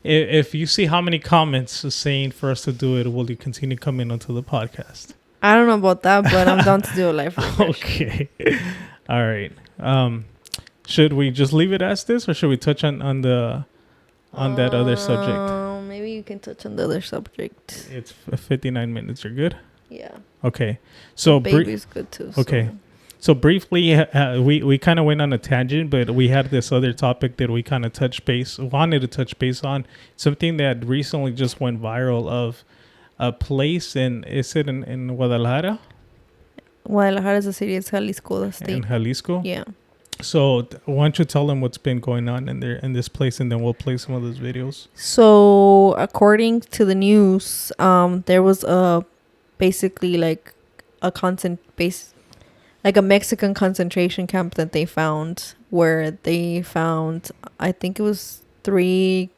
If you see how many comments are saying for us to do it, will you continue coming onto the podcast? I don't know about that, but I'm down to do a life regression. Okay. All right. Should we just leave it as this, or should we touch on that other subject? Maybe you can touch on the other subject. It's 59 minutes. You're good? Yeah. Okay. So Baby's good too. okay. So briefly, we kind of went on a tangent, but we had this other topic that we kind of wanted to touch base on. Something that recently just went viral of a place is it in Guadalajara? Guadalajara is a city. It's Jalisco, the state. In Jalisco? Yeah. So why don't you tell them what's been going on in this place, and then we'll play some of those videos. So according to the news, there was basically like a like a Mexican concentration camp that they found, where they found, I think it was 3,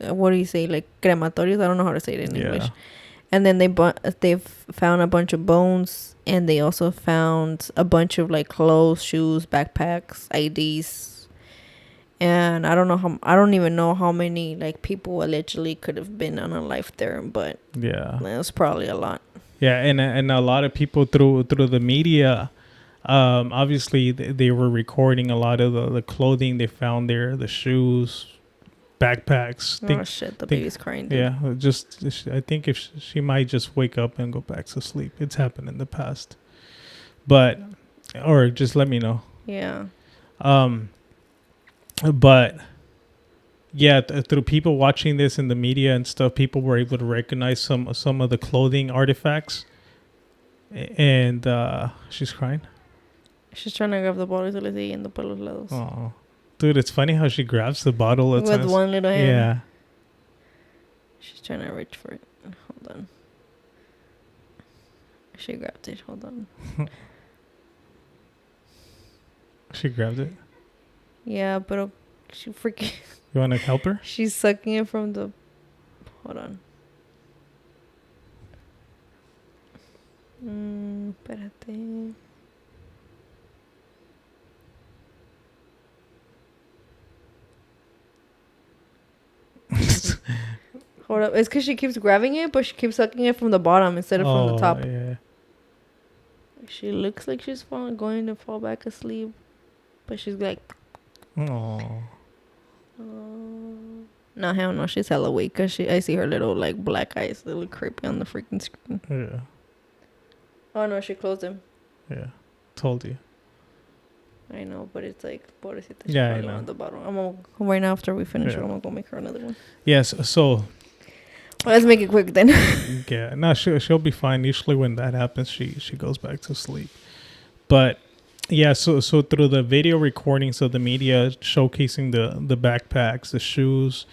what do you say, like crematorios? I don't know how to say it in English. And then they've found a bunch of bones, and they also found a bunch of like clothes, shoes, backpacks, IDs. And I don't even know how many like people allegedly could have been unalive there, but Yeah, it was probably a lot. yeah, and a lot of people through the media, obviously they were recording a lot of the clothing they found there, the shoes, backpacks. Oh shit, the baby's crying. Dude. Yeah, I think if she might just wake up and go back to sleep. It's happened in the past, or just let me know. Yeah. But yeah, through people watching this in the media and stuff, people were able to recognize some of the clothing artifacts. And she's crying. She's trying to grab the bottle y por los lados. Oh, dude, it's funny how she grabs the bottle with one little hand. Yeah. She's trying to reach for it. Hold on. She grabbed it. Hold on. She grabbed it. Yeah, but she freaking. You want to help her? She's sucking it from the. Hold on. Espérate. Hold up. It's because she keeps grabbing it, but she keeps sucking it from the bottom instead of from the top. Yeah. She looks like she's going to fall back asleep, but she's like. Oh. No, hell no. She's hella awake because I see her little like black eyes. They look creepy on the freaking screen. Yeah. Oh no, she closed them. Yeah. Told you. I know, but it's like, pobrecita. Yeah, I know. At the bottom. Right now after we finish, I'm gonna go make her another one. Yes. So. Well, let's make it quick then. Yeah. No, she'll be fine. Usually when that happens, she goes back to sleep. But yeah, so through the video recordings of the media showcasing the backpacks, the shoes,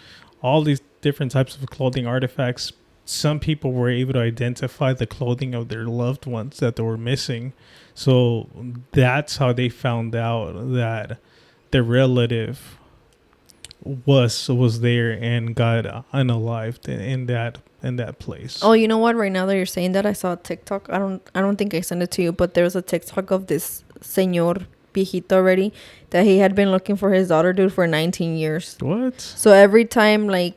all these different types of clothing artifacts, some people were able to identify the clothing of their loved ones that they were missing. So that's how they found out that their relative was there and got unalived in that place. Oh, you know what? Right now that you're saying that, I saw a TikTok. I don't think I sent it to you, but there was a TikTok of this señor viejito already that he had been looking for his daughter, dude, for 19 years. What? So every time, like,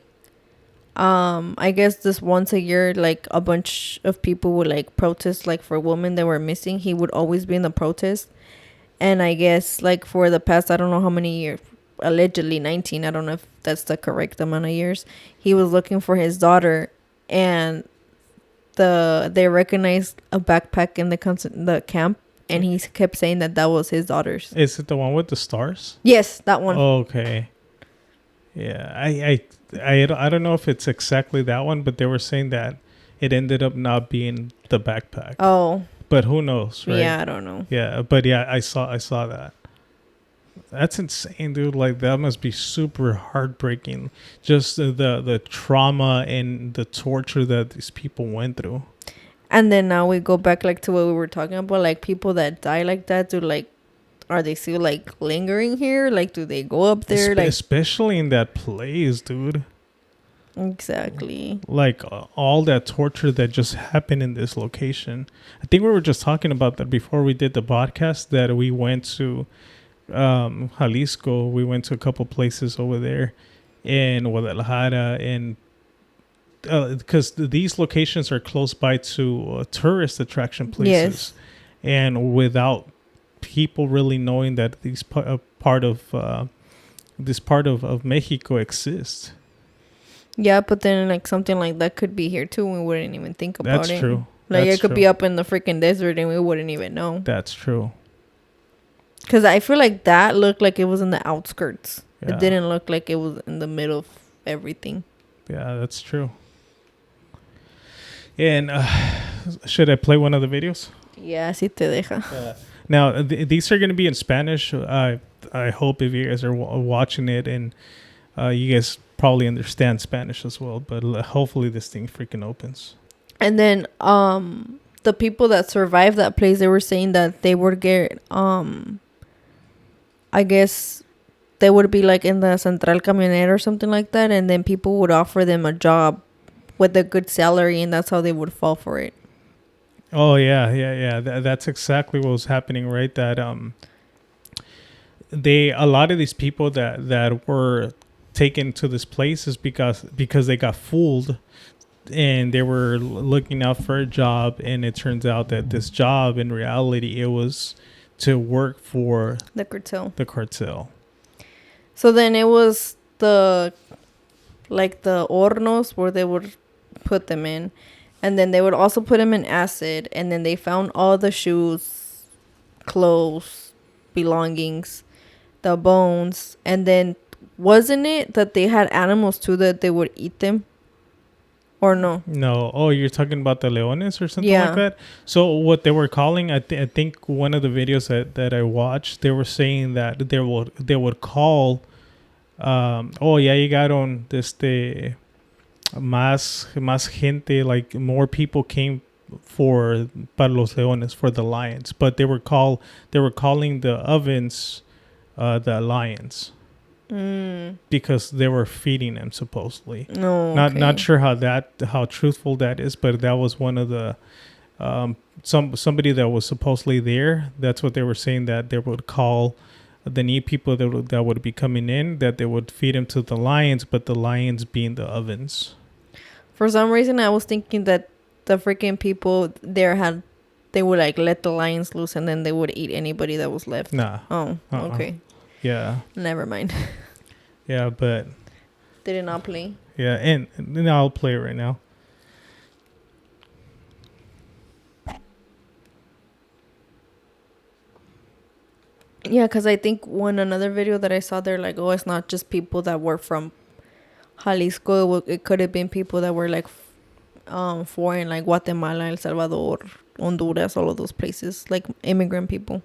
I guess this once a year, like a bunch of people would like protest like for women that were missing. He would always be in the protest, and I guess like for the past, I don't know how many years, allegedly 19. I don't know if that's the correct amount of years. He was looking for his daughter, and they recognized a backpack in the camp, and he kept saying that was his daughter's. Is it the one with the stars? Yes, that one. Okay. Yeah, I don't know if it's exactly that one, but they were saying that it ended up not being the backpack. Oh. But who knows, right? Yeah, I don't know. Yeah, but yeah, I saw that. That's insane, dude. Like, that must be super heartbreaking. Just the trauma and the torture that these people went through. And then now we go back like to what we were talking about, like people that die like that, do like, are they still like lingering here? Like, do they go up there? Especially in that place, dude. Exactly. Like all that torture that just happened in this location. I think we were just talking about that before we did the podcast, that we went to Jalisco. We went to a couple places over there in Guadalajara, and because these locations are close by to tourist attraction places. Yes. And without people really knowing that these part of Mexico exists. Yeah, but then like something like that could be here too. We wouldn't even think about it. That's true. Like it could be up in the freaking desert and we wouldn't even know. That's true. Because I feel like that looked like it was in the outskirts. Yeah. It didn't look like it was in the middle of everything. Yeah, that's true. And should I play one of the videos? Yeah, si te deja. Now, these are going to be in Spanish. I hope if you guys are watching it and you guys probably understand Spanish as well. But hopefully this thing freaking opens. And then the people that survived that place, they were saying that they would get I guess they would be like in the Central Camionera or something like that, and then people would offer them a job with a good salary, and that's how they would fall for it. Oh yeah. That's exactly what was happening, right? That a lot of these people that were taken to this place is because they got fooled, and they were looking out for a job, and it turns out that this job in reality it was to work for The cartel. So then it was the hornos where they would put them in, and then they would also put them in acid, and then they found all the shoes, clothes, belongings, the bones, and then wasn't it that they had animals too that they would eat them? Or no? No. Oh, you're talking about the leones or something Yeah. like that? So what they were calling, I think one of the videos that I watched, they were saying that they would call, oh, ya llegaron más gente, like more people came para los leones, for the lions, but they were calling the ovens the lions. Because they were feeding them supposedly. No. Not sure how truthful that is, but that was one of the somebody that was supposedly there. That's what they were saying, that they would call the new people that would be coming in, that they would feed them to the lions, but the lions being the ovens. For some reason, I was thinking that the freaking people there they would like let the lions loose, and then they would eat anybody that was left. Nah. Oh, okay. Yeah. Never mind. Yeah, but They did not play. yeah, and I'll play it right now. Yeah, because I think another video that I saw, they're like, oh, it's not just people that were from Jalisco. It could have been people that were like foreign, like Guatemala, El Salvador, Honduras, all of those places, like immigrant people.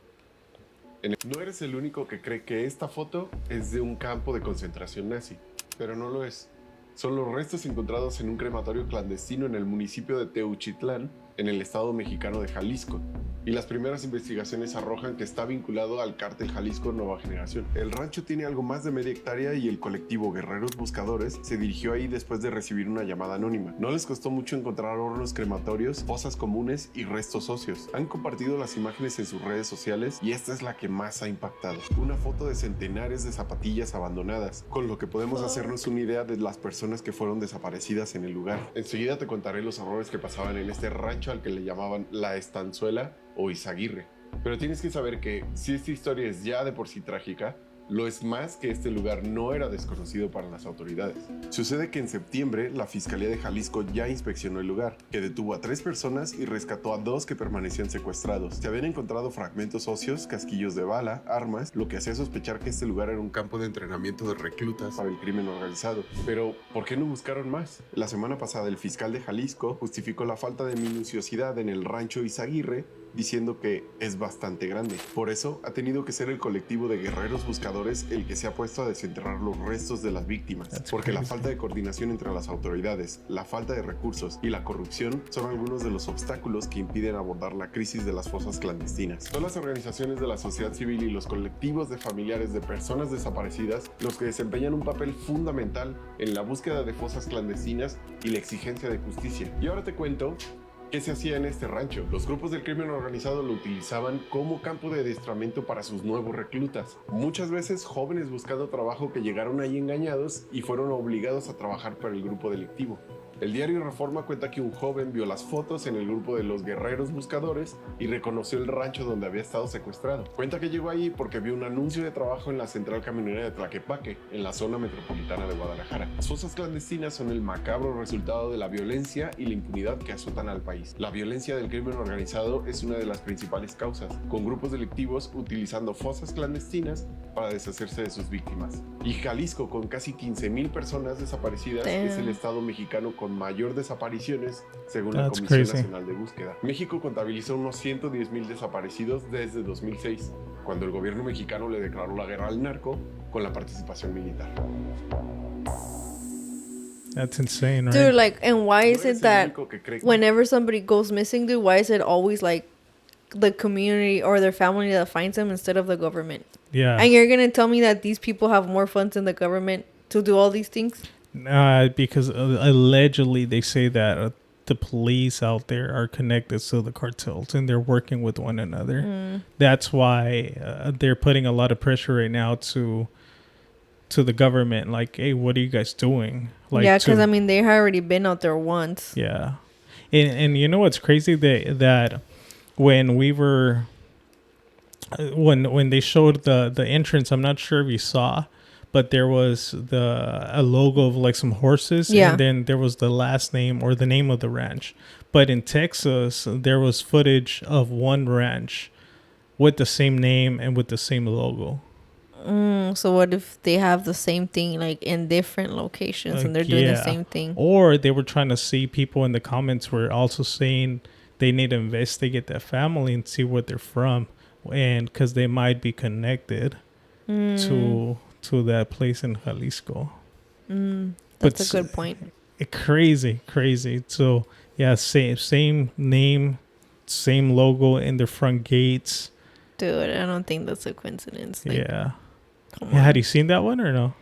No eres el único que cree que esta foto es de un campo de concentración nazi, pero no lo es. Son los restos encontrados en un crematorio clandestino en el municipio de Teuchitlán, en el estado mexicano de Jalisco. Y las primeras investigaciones arrojan que está vinculado al cártel Jalisco Nueva Generación. El rancho tiene algo más de media hectárea y el colectivo Guerreros Buscadores se dirigió ahí después de recibir una llamada anónima. No les costó mucho encontrar hornos crematorios, fosas comunes y restos óseos. Han compartido las imágenes en sus redes sociales y esta es la que más ha impactado. Una foto de centenares de zapatillas abandonadas, con lo que podemos hacernos una idea de las personas que fueron desaparecidas en el lugar. Enseguida te contaré los horrores que pasaban en este rancho al que le llamaban La Estanzuela o Izaguirre. Pero tienes que saber que si esta historia es ya de por sí trágica, lo es más que este lugar no era desconocido para las autoridades. Sucede que en septiembre la Fiscalía de Jalisco ya inspeccionó el lugar, que detuvo a 3 personas y rescató a 2 que permanecían secuestrados. Se habían encontrado fragmentos óseos, casquillos de bala, armas, lo que hacía sospechar que este lugar era un campo de entrenamiento de reclutas para el crimen organizado. Pero, ¿por qué no buscaron más? La semana pasada el fiscal de Jalisco justificó la falta de minuciosidad en el rancho Izaguirre, diciendo que es bastante grande. Por eso ha tenido que ser el colectivo de Guerreros Buscadores el que se ha puesto a desenterrar los restos de las víctimas, porque la falta de coordinación entre las autoridades, la falta de recursos y la corrupción son algunos de los obstáculos que impiden abordar la crisis de las fosas clandestinas. Son las organizaciones de la sociedad civil y los colectivos de familiares de personas desaparecidas los que desempeñan un papel fundamental en la búsqueda de fosas clandestinas y la exigencia de justicia. Y ahora te cuento ¿qué se hacía en este rancho? Los grupos del crimen organizado lo utilizaban como campo de adiestramiento para sus nuevos reclutas. Muchas veces jóvenes buscando trabajo que llegaron ahí engañados y fueron obligados a trabajar para el grupo delictivo. El diario Reforma cuenta que un joven vio las fotos en el grupo de los Guerreros Buscadores y reconoció el rancho donde había estado secuestrado. Cuenta que llegó allí porque vio un anuncio de trabajo en la central camionera de Tlaquepaque, en la zona metropolitana de Guadalajara. Las fosas clandestinas son el macabro resultado de la violencia y la impunidad que azotan al país. La violencia del crimen organizado es una de las principales causas, con grupos delictivos utilizando fosas clandestinas para deshacerse de sus víctimas. Y Jalisco, con casi 15,000 personas desaparecidas, es el estado mexicano con con mayor desapariciones, según la That's Comisión crazy. Nacional de Búsqueda. México contabilizó unos 110,000 desaparecidos desde 2006, cuando el gobierno mexicano le declaró la guerra al narco con la participación militar. That's insane, right? Dude, like, and why is No eres it that el único que cree que- whenever somebody goes missing, dude, why is it always like the community or their family that finds them instead of the government? Yeah. And you're gonna tell me that these people have more funds than the government to do all these things? Because allegedly they say that the police out there are connected to the cartels and they're working with one another. That's why they're putting a lot of pressure right now to the government. Like, hey, what are you guys doing? Like, Yeah, because I mean they had already been out there once. yeah, and you know what's crazy that when we were when they showed the entrance, I'm not sure if you saw, but there was a logo of like some horses, Yeah. and then there was the last name or the name of the ranch. But in Texas, there was footage of one ranch with the same name and with the same logo. So what if they have the same thing like in different locations and they're doing the same thing? Or they were trying to see, people in the comments were also saying they need to investigate that family and see where they're from, and because they might be connected to that place in Jalisco. That's a good point. Crazy. So yeah, same name, same logo in the front gates. Dude, I don't think that's a coincidence. Like, Yeah. come Yeah, on. had you seen that one or no?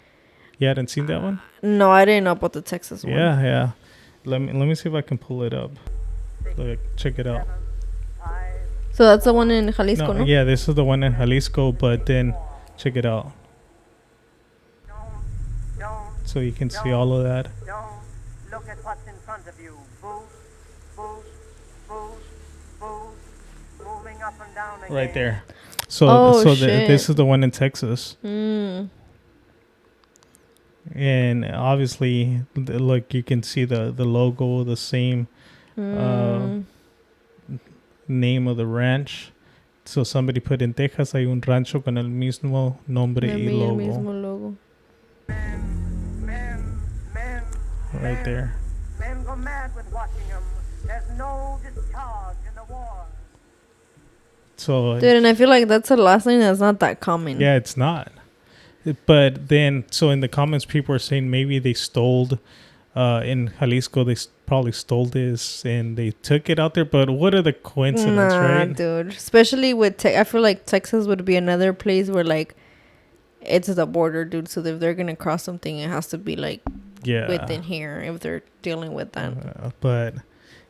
You hadn't seen that one? No, I didn't know about the Texas one. Yeah. Let me see if I can pull it up. Look, check it out. So that's the one in Jalisco, no? Yeah, this is the one in Jalisco, but then check it out. So you can see all of that. Don't look at what's in front of you. Boost, moving up and down again. Right there. So Oh, so shit. this is the one in Texas. And obviously, look, you can see the logo, the same name of the ranch. So somebody put in Texas hay un rancho con el mismo nombre y El logo. mismo logo. Men Right there. Men go mad with watching them. There's no discharge in the war. So Dude, and I feel like that's a last name that's not that common. yeah, it's not. But then, so in the comments, people are saying maybe they stole in Jalisco. They probably stole this and they took it out there. But what are the coincidences, Nah, right? dude. Especially with I feel like Texas would be another place where like it's the border, dude. So if they're gonna cross something, it has to be like Yeah. within here if they're dealing with that. But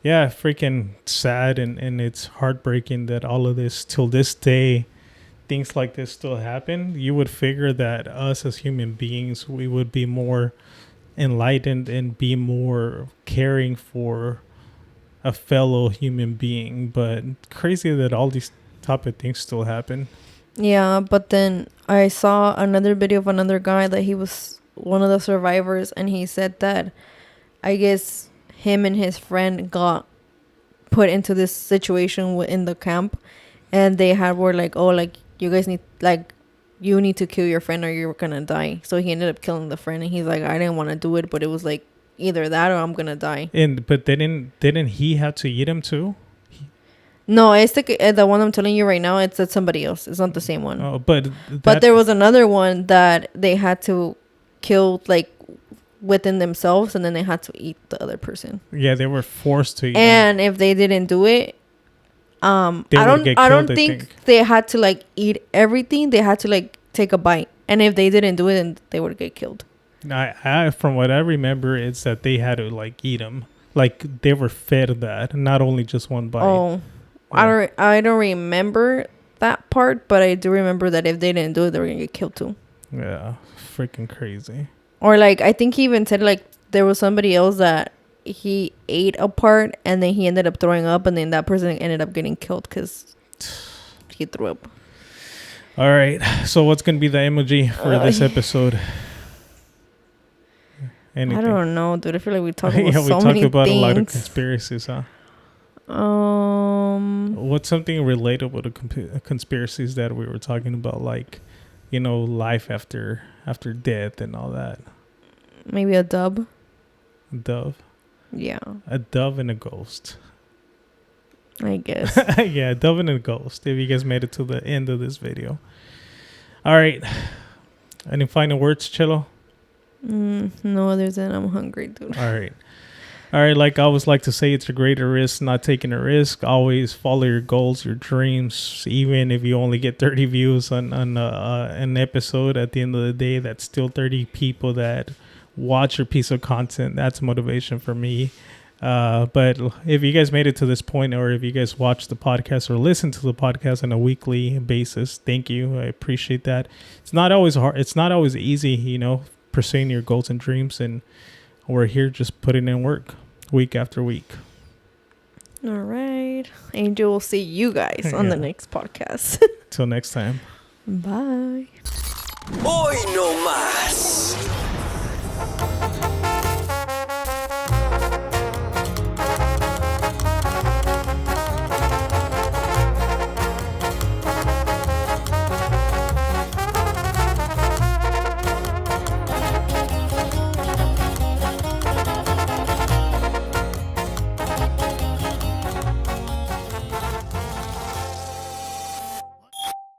yeah, freaking sad, and it's heartbreaking that all of this, till this day, things like this still happen. You would figure that us as human beings, we would be more enlightened and be more caring for a fellow human being. But crazy that all these type of things still happen. Yeah, but then I saw another video of another guy that he was one of the survivors, and he said that I guess him and his friend got put into this situation in the camp, and they were like, oh, like you guys need, like, you need to kill your friend or you're gonna die. So he ended up killing the friend, and he's like, I didn't want to do it, but it was like either that or I'm gonna die. But didn't he have to eat him too? No, it's the one I'm telling you right now. It's somebody else. It's not the same one. Oh, but But there was another one that they had to kill like within themselves, and then they had to eat the other person. yeah, they were forced to eat him. And if they didn't do it, They I would don't get I don't killed, I think think. they had to like eat everything. They had to like take a bite, and if they didn't do it, then they would get killed. I from what I remember, it's that they had to like eat them. Like they were fed that, not only just one bite. Oh, Yeah. I don't remember that part, but I do remember that if they didn't do it, they were gonna get killed too. Yeah, freaking crazy. Or like I think he even said like there was somebody else that he ate a part, and then he ended up throwing up, and then that person ended up getting killed because he threw up. All right, so what's gonna be the emoji for this episode? Anything? I don't know, dude. I feel like we talked about Yeah, we so talked many about things. a lot of conspiracies, huh? What's something relatable to conspiracies that we were talking about, like, you know, life after death and all that? Maybe a dove. Dove. Yeah, A dove and a ghost. I guess. Yeah, a dove and a ghost. If you guys made it to the end of this video. All right. Any final words, Chelo? No, other than I'm hungry, dude. All right. All right, like I always like to say, it's a greater risk not taking a risk. Always follow your goals, your dreams. Even if you only get 30 views on an episode, at the end of the day, that's still 30 people that watch your piece of content. That's motivation for me. But if you guys made it to this point, or if you guys watch the podcast or listen to the podcast on a weekly basis, thank you. I appreciate that. It's not always hard. It's not always easy, you know, pursuing your goals and dreams, and we're here just putting in work week after week. All right. Angel will see you guys on the next podcast. Till next time. Bye. Hoy no más.